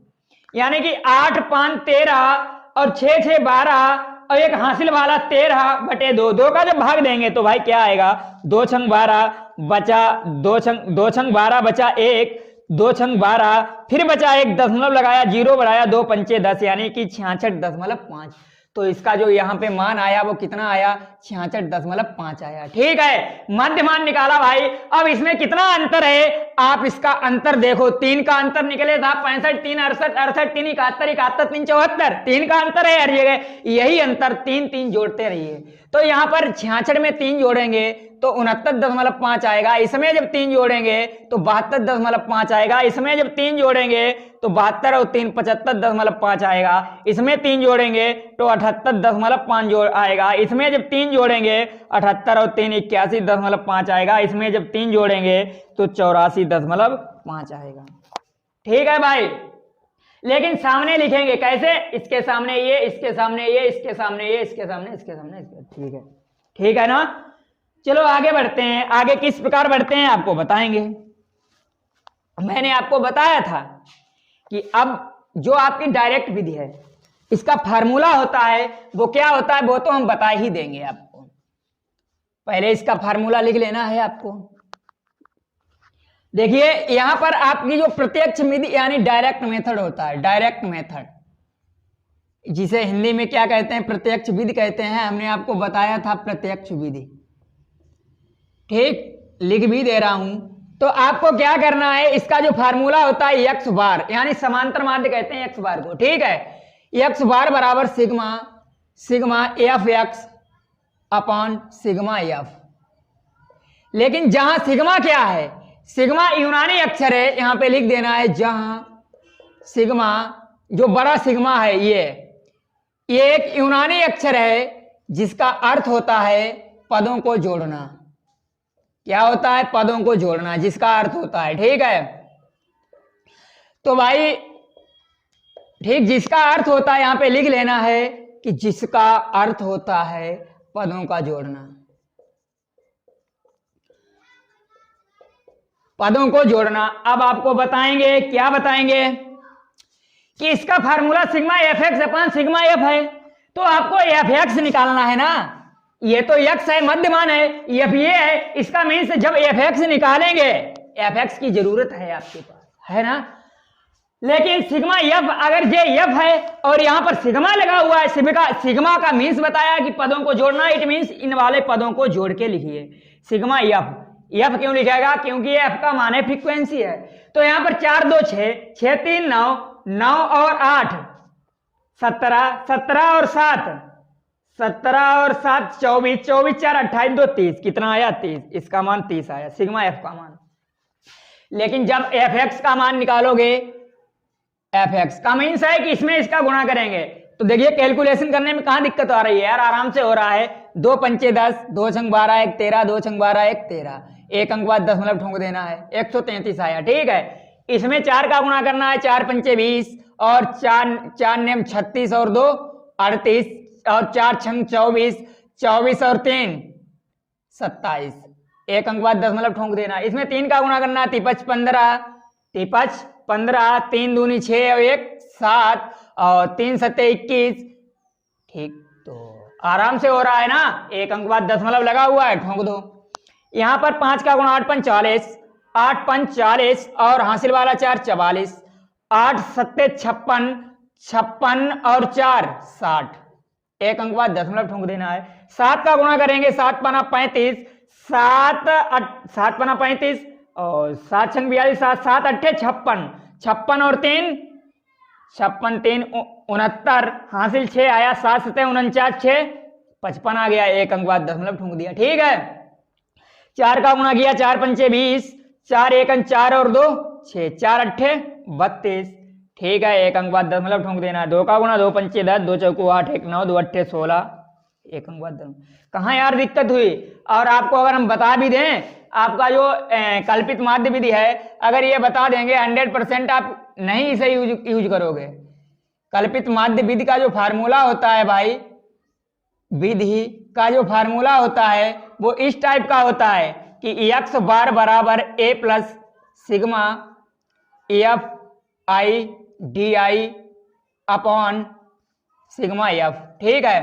A: यानी कि 8, 5, 13 और 6, 6, 12 और एक हासिल वाला 13 बटे 2, 2 का जब भाग देंगे तो भाई क्या आएगा? 2 छंग 12 बचा 2 छंग 12 बचा 1, 2 छंग 12, फिर बचा 1, दशमलव लगाया, 0 बढ़ाया, 2 पंचे 10, यानी कि 66.5। तो इसका जो यहाँ पे मान आया वो कितना आया? 66.5 आया। ठीक है, मध्य मान निकाला भाई। अब इसमें कितना अंतर है, आप इसका अंतर देखो। 3 का अंतर निकले था, 65, 3, 68, 68, 3, 71, 71, 3, 74, 3 का अंतर है हर जगह, यही अंतर, 3, 3 जोड़ते रहिए। तो यहाँ पर 66 में 3 जोड़ेंगे तो 69.5 आएगा, इसमें जब 3 जोड़ेंगे तो 72.5 आएगा, इसमें जब 3 जोड़ेंगे तो 72 और 3 75.5 आएगा, इसमें 3 जोड़ेंगे तो 78.5 जोड़ आएगा, इसमें जब 3 जोड़ेंगे 78 और 3 81.5 आएगा, इसमें जब 3 जोड़ेंगे तो 84.5 आएगा। ठीक है भाई, लेकिन सामने लिखेंगे कैसे? इसके सामने ये, इसके सामने ये, इसके सामने ये, इसके सामने, इसके सामने, इसके। ठीक है, ठीक है ना? चलो आगे बढ़ते हैं। आगे किस प्रकार बढ़ते हैं आपको बताएंगे। मैंने आपको बताया था कि अब जो आपकी डायरेक्ट विधि है, इसका फार्मूला होता है, वो क्या होता है वो तो हम बता ही देंगे आपको। पहले इसका फार्मूला लिख लेना है आपको। देखिए यहां पर आपकी जो प्रत्यक्ष विधि यानी डायरेक्ट मेथड होता है, डायरेक्ट मेथड, जिसे हिंदी में क्या कहते हैं? प्रत्यक्ष विधि कहते हैं। हमने आपको बताया था प्रत्यक्ष विधि। ठीक, लिख भी दे रहा हूं। तो आपको क्या करना है, इसका जो फार्मूला होता है एक्स बार, यानी समांतर माध्य कहते हैं एक्स बार को। ठीक है, एक्स बार बराबर sigma sigma F x upon sigma F. लेकिन जहां सिग्मा क्या है, सिग्मा यूनानी अक्षर है, यहां पे लिख देना है जहां सिग्मा, जो बड़ा सिग्मा है ये एक यूनानी अक्षर है जिसका अर्थ होता है पदों को जोड़ना। क्या होता है? पदों को जोड़ना, जिसका अर्थ होता है। ठीक है, तो भाई ठीक, जिसका अर्थ होता है यहां पे लिख लेना है कि जिसका अर्थ होता है पदों का जोड़ना, पदों को जोड़ना। अब आपको बताएंगे, क्या बताएंगे कि इसका formula sigma F x upon sigma F है, तो आपको एफ एक्स निकालना है ना। ये तो एक्स है, मध्यमान है, एफ ये है, इसका मीन्स जब एफ एक्स निकालेंगे, एफ एक्स की जरूरत है आपके पास, है ना। लेकिन सिग्मा एफ, अगर ये एफ है और यहां पर सिग्मा लगा हुआ है, सिग्मा का मीन्स बताया कि पदों को जोड़ना, इट मीन्स इन वाले पदों को जोड़ के लिखिए सिग्मा एफ। एफ क्यों लिखेगा? क्योंकि एफ का मान है फ्रीक्वेंसी है। तो यहां पर 4 2 6, 6 3 9, 9 और 8 17, 17 और 7 17 और 7 24, 24 4 28 2 30, कितना आया? 30। इसका मान 30 आया, सिग्मा एफ का मान। लेकिन जब एफ एक्स का मान निकालोगे, एफ एक्स का मीन्स है कि इसमें इसका गुणा करेंगे, तो देखिए कैलकुलेशन करने में कहां दिक्कत आ रही है यार, आराम से हो रहा है। दो पंचे 10, दो छंग 12 1 13, दो छंग 12 1 13, एक अंक बाद दशमलव ठोंक देना है, 133 आया। ठीक है, इसमें 4 का गुणा करना है, 4 पंचे 20 और 4 नेम 36 और 2 38 और 4 छंग 24, 24 और 3 27, एक अंक बाद दशमलव ठोंक देना। इसमें 3 का गुणा करना है, तिपच 15, तिपच 15, 3 दूनी 6 और 1 7 और 3 सत्ते 21। ठीक, तो आराम से हो रहा है ना, एक अंक बाद दशमलव लगा हुआ है, ठोंक दो। यहां पर 5 का गुणा 8 पंच 40, 8 पंच 40 और हासिल वाला 4 44, 8 सत्ते 56, 56 और 4 60, एक अंक बाद दशमलव ठोंक देना है। 7 का गुणा करेंगे, 7 पना 35, 7 पना 35 और 7 छंग 42, 7 7 अट्ठे 56, 56 और 3 56 3 69, हासिल 6 आया, 7 सत्ते 49, 6 55 आ गया, एक अंक बाद दशमलव ठोंक दिया। ठीक है, 4 का गुणा किया, 4 पंचे 20, 4 एक अंक 4 और 2 6, 4 अट्ठे 32। ठीक है, एक अंक बाद दशमलव ठोंक देना। 2 का गुणा 2 पंचे 10, 2 चौको 8 1 9, 2 अट्ठे 16, एक अंक बाद दशमलव। कहाँ यार दिक्कत हुई? और आपको अगर हम बता भी दें, आपका जो कल्पित माध्य विधि है, अगर ये बता देंगे 100% आप नहीं इसे यूज करोगे। कल्पित माध्य विधि का जो फार्मूला होता है भाई, विधि का जो फार्मूला होता है वो इस टाइप का होता है कि एक्स बार बराबर a plus sigma f i d i upon sigma f. ठीक है,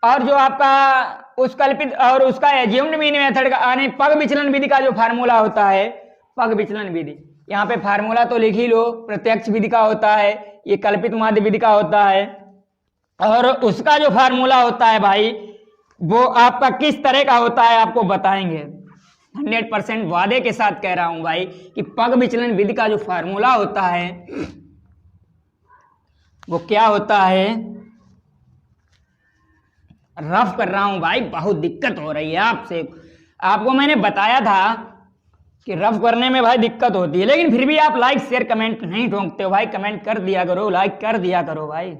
A: और जो आपका उस कल्पित और उसका एज्यूम्ड मीन मेथड का यानी पग विचलन विधि का जो फार्मूला होता है, पग विचलन विधि, यहाँ पे फार्मूला तो लिख ही लो, प्रत्यक्ष विधि का होता है, ये कल्पित माध्य विधि का होता है। और उसका जो फार्मूला होता है भाई, वो आपका किस तरह का होता है आपको बताएंगे। 100% वादे के साथ कह रहा हूं भाई कि पग विचलन विधि का जो फार्मूला होता है वो क्या होता है। रफ कर रहा हूं भाई, बहुत दिक्कत हो रही है आपसे। आपको मैंने बताया था कि रफ करने में भाई दिक्कत होती है, लेकिन फिर भी आप लाइक शेयर कमेंट नहीं ठोंकते हो भाई। कमेंट कर दिया करो, लाइक कर दिया करो भाई।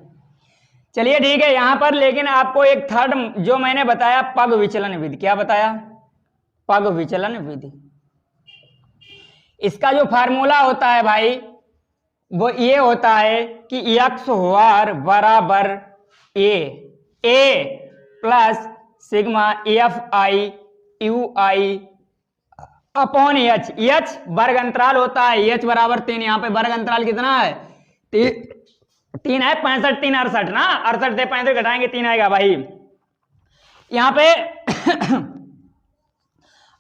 A: चलिए ठीक है, यहां पर लेकिन आपको एक थर्ड जो मैंने बताया पग विचलन विधि, क्या बताया? पग विचलन विधि। इसका जो फार्मूला होता है भाई वो ये होता है कि एक्स वार बराबर a plus sigma f i u i upon h. H वर्ग अंतराल होता है, एच बराबर 3। यहाँ पे वर्ग अंतराल कितना है? 3 है। 65 3 68 ना, 68 से 65 घटाएंगे 3 आएगा भाई। यहाँ पे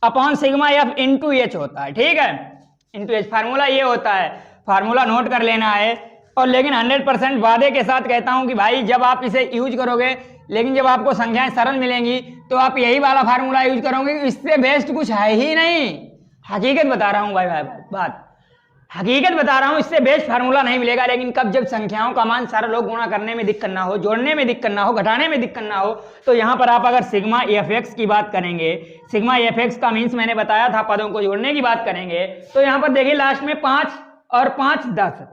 A: upon sigma F into H होता है। ठीक है, इंटू एच फार्मूला ये होता है, फार्मूला नोट कर लेना है। और लेकिन 100% वादे के साथ कहता हूं कि भाई जब आप इसे यूज करोगे, लेकिन जब आपको संख्याएं सरल मिलेंगी तो आप यही वाला फार्मूला यूज करोगे, इससे बेस्ट कुछ है ही नहीं। हकीकत बता रहा हूं भाई बात हकीकत बता रहा हूं, इससे बेस्ट फार्मूला नहीं मिलेगा। लेकिन कब जब संख्याओं का मान सरल हो, गुणा करने में दिक्कत ना हो, जोड़ने में दिक्कत ना हो, घटाने में दिक्कत ना हो, तो यहां पर आप अगर सिग्मा एफ एक्स की बात करेंगे, सिग्मा एफ एक्स का मीन्स मैंने बताया था पदों को जोड़ने की बात करेंगे, तो यहां पर देखिए लास्ट में 5 और 5 10,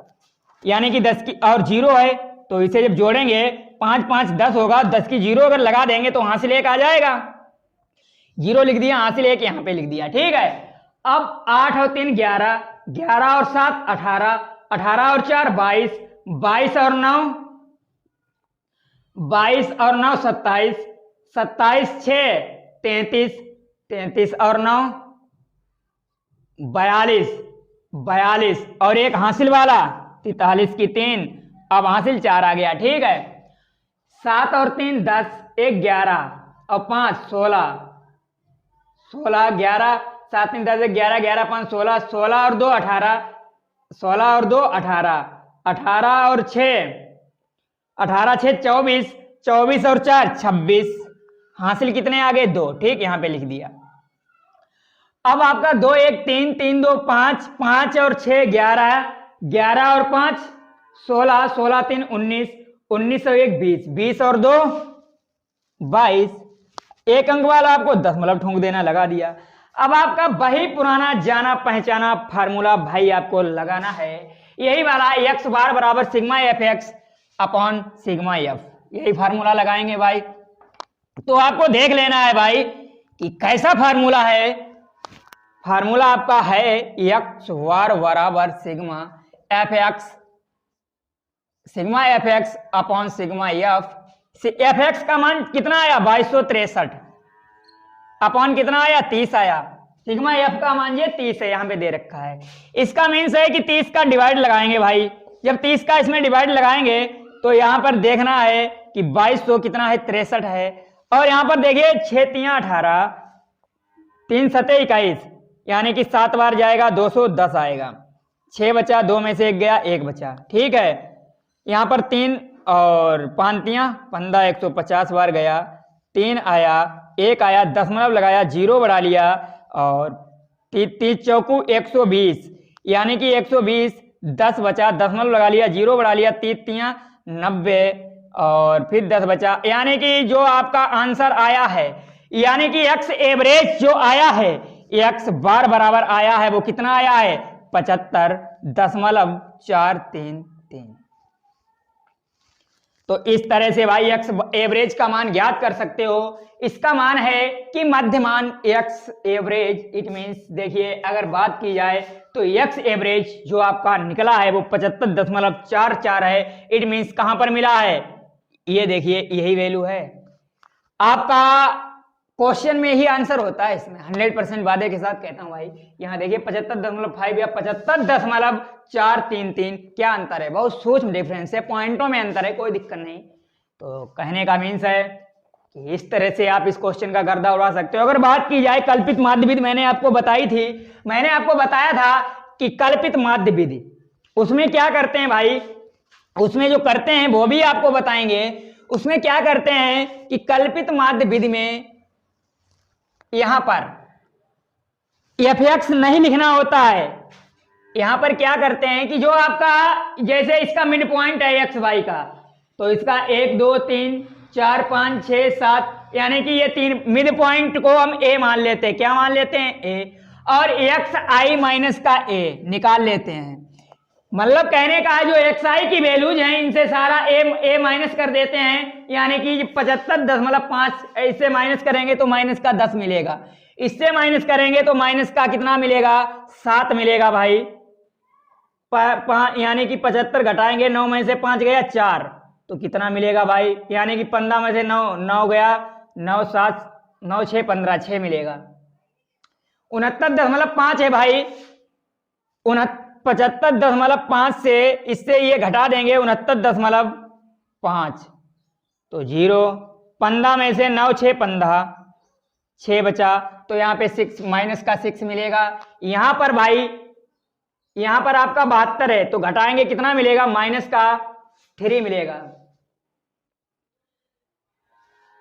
A: यानी कि 10 की और 0 है, तो इसे जब जोड़ेंगे 5 5 10 होगा। 10 की 0 अगर लगा देंगे तो हासिल 1 आ जाएगा। 0 लिख दिया, हासिल 1 यहां पे लिख दिया। ठीक है, अब 8 और 3 11, 11 और 7 18, 18 और 4 22, 22 और 9 27, 27 6 33, 33 और 9 42, 42 और एक हासिल वाला 43 की 3, अब हासिल 4 आ गया। ठीक है, 7 और 3 10, 1 11 और 5 16, 16 11 7 3 10 11 11 5 16, 16 और 2 18, 16 और 2 18, 18 और 6 18 6 24, 24 और 4 26, हासिल कितने आ गए? 2। ठीक, यहां पे लिख दिया। अब आपका 2 1 3 3 2 5, 5 और 6 11, 11 और 5 16, 16 3 19, 19 और 1 20, 20 और 2 22, एक अंक वाला आपको दशमलव ठोंक देना, लगा दिया। अब आपका वही पुराना जाना पहचाना फार्मूला भाई आपको लगाना है, यही वाला एक्स बार बराबर sigma F x upon sigma F, यही फार्मूला लगाएंगे भाई। तो आपको देख लेना है भाई कि कैसा फार्मूला है। फार्मूला आपका है एक्स वार बराबर sigma F x upon sigma F x का मान कितना आया 2263 अपॉन कितना आया 30 आया। सिग्मा एफ का मान ये 30 है, यहां पे दे रखा है। इसका मीन्स है कि 30 का डिवाइड लगाएंगे भाई। जब 30 का इसमें डिवाइड लगाएंगे तो यहां पर देखना है कि 2200 कितना है 63 है। और यहां पर देखिए 6 तियां 18 3 सते 21 यानी कि 7 बार जाएगा 210 आएगा। 6 बचा, 2 में से 1 गया, 1 बचा। ठीक है, यहां पर 3 और 5 तियां 15 150 बार गया, 3 आया, 1 आया, दशमलव लगाया, 0 बढ़ा लिया और 30 चौकू 120 यानी कि 120, 10 बचा, दशमलव लगा लिया, 0 बढ़ा लिया, 30 तियां 90 और फिर 10 बचा। यानी कि जो आपका आंसर आया है, यानी कि एक्स एवरेज जो आया है, एक्स बार बराबर आया है, वो कितना आया है 75.433। तो इस तरह से भाई एक्स एवरेज का मान ज्ञात कर सकते हो। इसका मान है कि मध्य मान एक्स एवरेज। इट मींस देखिए अगर बात की जाए तो एक्स एवरेज जो आपका निकला है वो 75.44 है। इट मींस कहां पर मिला है, ये देखिए यही वैल्यू है आपका। क्वेश्चन में ही आंसर होता है इसमें, 100% वादे के साथ कहता हूं भाई। यहां देखिए 75.5 या 75.433 क्या अंतर है, बहुत सूक्ष्म डिफरेंस है, पॉइंटों में अंतर है, कोई दिक्कत नहीं। तो कहने का मीन्स है कि इस तरह से आप इस क्वेश्चन का गर्दा उड़ा सकते हो। अगर बात की जाए कल्पित माध्य विधि, मैंने आपको बताई थी, मैंने आपको बताया था कि कल्पित माध्य विधि उसमें क्या करते हैं भाई, उसमें जो करते हैं वो भी आपको बताएंगे। उसमें क्या करते हैं कि कल्पित माध्य विधि में यहां पर एफ एक्स नहीं लिखना होता है। यहां पर क्या करते हैं कि जो आपका जैसे इसका मिड पॉइंट है एक्स वाई का, तो इसका 1 2 3 4 5 6 7 यानी कि ये 3 मिड पॉइंट को हम ए मान लेते हैं। क्या मान लेते हैं, ए। और एक्स आई माइनस का ए निकाल लेते हैं। मतलब कहने का है जो एक्स आई की वैल्यूज हैं इनसे सारा ए माइनस कर देते हैं, यानी कि 75.5 इससे माइनस करेंगे तो माइनस का 10 मिलेगा, इससे माइनस करेंगे तो माइनस का कितना मिलेगा 7 मिलेगा भाई। यानी कि 75 घटाएंगे, 9 में से 5 गया 4, तो कितना मिलेगा भाई, यानी कि 15 में से 9 गया, 9 7 9 6 15 6 मिलेगा। 69.5 है भाई। 75.5 से इससे ये घटा देंगे 69.5, तो 0। 15 में से 9 6 15 6 बचा, तो यहाँ पे 6 माइनस का 6 मिलेगा। यहां पर भाई यहां पर आपका 72 है, तो घटाएंगे कितना मिलेगा, माइनस का 3 मिलेगा।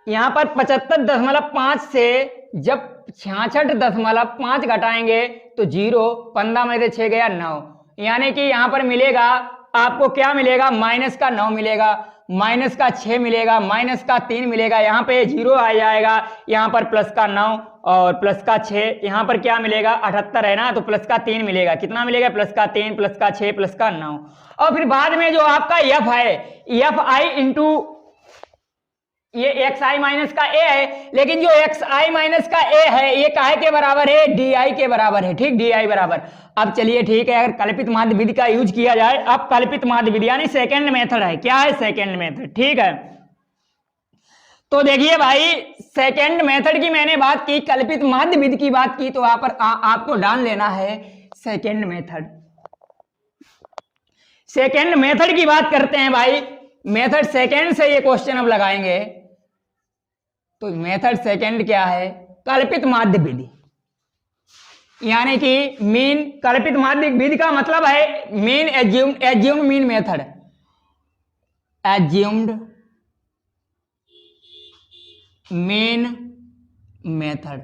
A: यहां पर 75.5 से जब 66.5 घटाएंगे तो 0। 15 में से 6 गया 9, यानी कि यहां पर मिलेगा आपको क्या मिलेगा, माइनस का 9 मिलेगा, माइनस का 6 मिलेगा, माइनस का 3 मिलेगा। यहां पे 0 आ जाएगा, यहां पर प्लस का 9 और प्लस का 6, यहां पर क्या मिलेगा 78 है ना, तो प्लस का 3 मिलेगा। कितना मिलेगा, प्लस का 3 प्लस का 6 प्लस का 9। और फिर बाद में जो आपका एफ है, एफ आई इंटू ये एक्स आई माइनस का ए है, लेकिन जो एक्स आई माइनस का ए है ये काहे के बराबर है, डी आई के बराबर है। ठीक, डी आई बराबर। अब चलिए ठीक है, अगर कल्पित माध्य विधि का यूज किया जाए, अब कल्पित माध्य विधि यानी सेकेंड मेथड है। क्या है, सेकेंड मेथड। ठीक है, तो देखिए भाई सेकेंड मेथड की मैंने बात की, कल्पित माध्य विधि की बात की, तो वहां पर आपको डाल लेना है सेकेंड मेथड। सेकेंड मेथड की बात करते हैं भाई, मेथड सेकेंड से ये क्वेश्चन अब लगाएंगे। तो मेथड सेकेंड क्या है, कल्पित माध्य विधि, यानी कि मीन। कल्पित माध्य विधि का मतलब है mean assumed mean method, assumed mean method.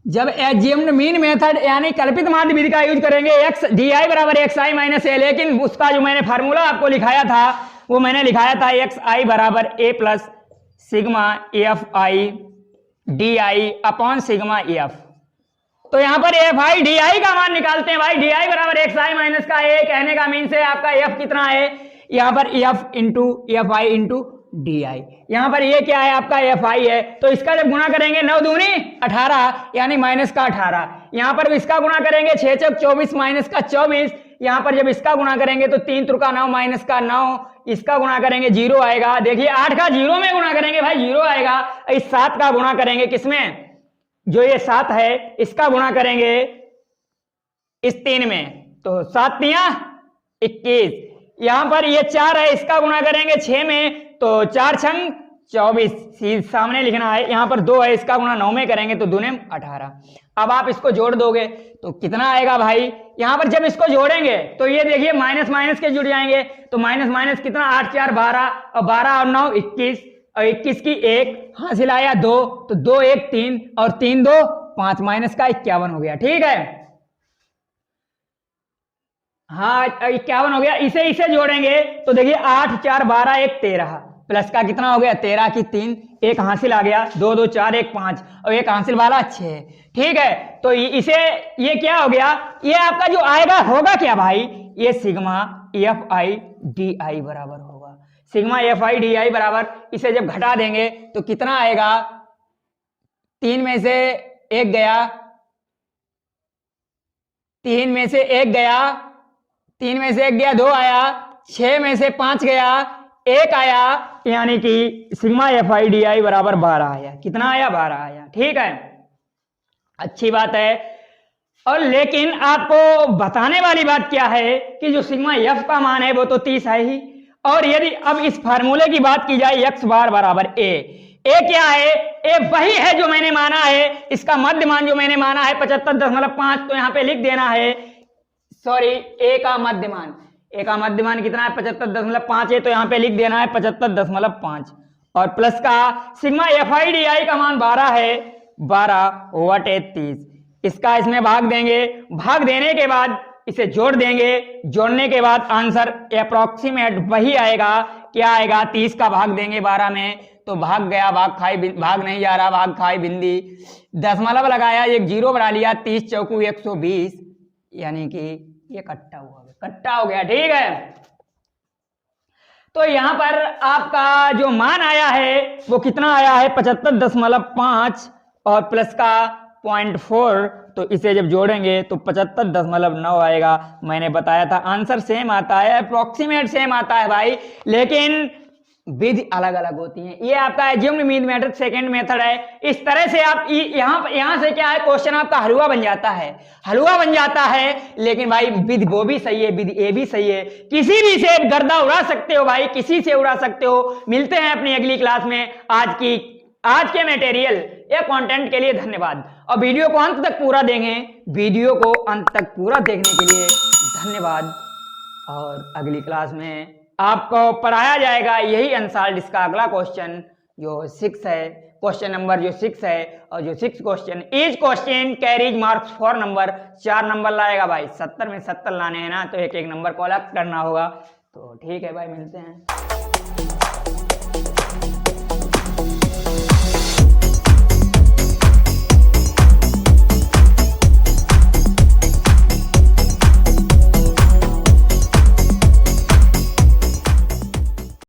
A: जब एज्यूम्ड मीन मेथड यानी कल्पित माध्य विधि का यूज करेंगे, एक्स डी आई बराबर एक्स आई माइनस ए, लेकिन उसका जो मैंने फार्मूला आपको लिखाया था वो मैंने लिखाया था एक्स आई बराबर a plus sigma f i d i upon sigma f. तो यहां पर एफ आई डी आई का मान निकालते हैं भाई। डी आई बराबर एक्स आई माइनस का ए, कहने का मीन से आपका एफ कितना है, यहां पर F into F I into D I. यहां पर ये क्या है आपका एफ आई है, तो इसका जब गुणा करेंगे 9 दूनी 18 यानी माइनस का 18। यहां पर इसका गुणा करेंगे 6 चौक 24 माइनस का 24। यहां पर जब इसका गुणा करेंगे तो 3 त्रिका 9 माइनस का 9। इसका गुणा करेंगे 0 आएगा। देखिए 8 का 0 में गुणा करेंगे भाई 0 आएगा। इस 7 का गुणा करेंगे किसमें, जो ये 7 है इसका गुणा करेंगे इस 3 में, तो 7 तिया 21। यहां पर ये 4 है, इसका गुणा करेंगे 6 में, तो 4 छंग 24 सामने लिखना है। यहां पर 2 है, इसका गुणा 9 में करेंगे तो 2 ने 18। अब आप इसको जोड़ दोगे तो कितना आएगा भाई, यहां पर जब इसको जोड़ेंगे तो ये देखिए माइनस माइनस के जुड़ जाएंगे, तो माइनस माइनस कितना 8 4 12 और 12 और 9 21 और 21 की 1 हासिल आया 2, तो 2 1 3 और 3 2 5 माइनस का 51 हो गया। ठीक है, हाँ 51 हो गया। इसे इसे जोड़ेंगे तो देखिए 8 4 12 1 13 प्लस का कितना हो गया 13 की 3, 1 हासिल आ गया 2 2 4 1 5 और 1 हासिल वाला 6। ठीक है, तो इसे ये क्या हो गया, ये आपका जो आएगा होगा क्या भाई, ये सिग्मा एफ आई डी आई बराबर होगा। सिग्मा एफ आई डी आई बराबर, इसे जब घटा देंगे तो कितना आएगा, 3 में से 1 गया, 3 में से 1 गया, 3 में से 1 गया 2 आया, 6 में से 5 गया 1 आया, यानी कि सिग्मा एफ आई डी आई बराबर 12 आया। कितना आया 12 आया। ठीक है, अच्छी बात है। और लेकिन आपको बताने वाली बात क्या है कि जो सिग्मा एफ का मान है वो तो 30 है ही, और यदि अब इस फार्मूले की बात की जाए एक्स बार बराबर ए क्या है, ए वही है जो मैंने माना है, इसका मध्य मान जो मैंने माना है 75.5, तो यहां पे लिख देना है, सॉरी ए का मध्यमान, ए का मध्यमान कितना है 75.5 है, तो यहां पे लिख देना है 75.5 और प्लस का सिग्मा एफ आई डी आई का मान 12 है, 12/30। इसका इसमें भाग देंगे, भाग देने के बाद इसे जोड़ देंगे, जोड़ने के बाद आंसर अप्रोक्सीमेट वही आएगा। क्या आएगा, 30 का भाग देंगे 12 में तो भाग गया, भाग खाई, भाग नहीं जा रहा, भाग खाई बिंदी, दशमलव लगाया, एक 0 बढ़ा लिया, 30 चौकू 120, यानी कि ये कट्टा हुआ, कट्टा हो गया। ठीक है, तो यहां पर आपका जो मान आया है वो कितना आया है 75.5 और प्लस का 0.4, तो इसे जब जोड़ेंगे तो 75.9 आएगा। मैंने बताया था आंसर सेम आता है, अप्रोक्सीमेट सेम आता है भाई, लेकिन विधि अलग अलग होती है। ये आपका assumed mean method second method है। इस तरह से आप यहां से क्या है, क्वेश्चन आपका हलवा बन जाता है, हलवा बन जाता है, लेकिन भाई विधि वो भी सही है, विधि ए भी सही है, किसी भी से गर्दा उड़ा सकते हो भाई, किसी से उड़ा सकते हो। मिलते हैं अपनी अगली क्लास में। आज के मटेरियल या कंटेंट के लिए धन्यवाद, और वीडियो को अंत तक पूरा देखें, वीडियो को अंत तक पूरा देखने के लिए धन्यवाद। और अगली क्लास में आपको पढ़ाया जाएगा यही अनसॉल्व्ड, इसका अगला क्वेश्चन जो 6 है, क्वेश्चन नंबर जो 6 है, और जो 6 question each question carries marks 4 number, 4 number लाएगा भाई, 70 में 70 लाने हैं ना, तो एक एक नंबर कलेक्ट करना होगा। तो ठीक है भाई, मिलते हैं।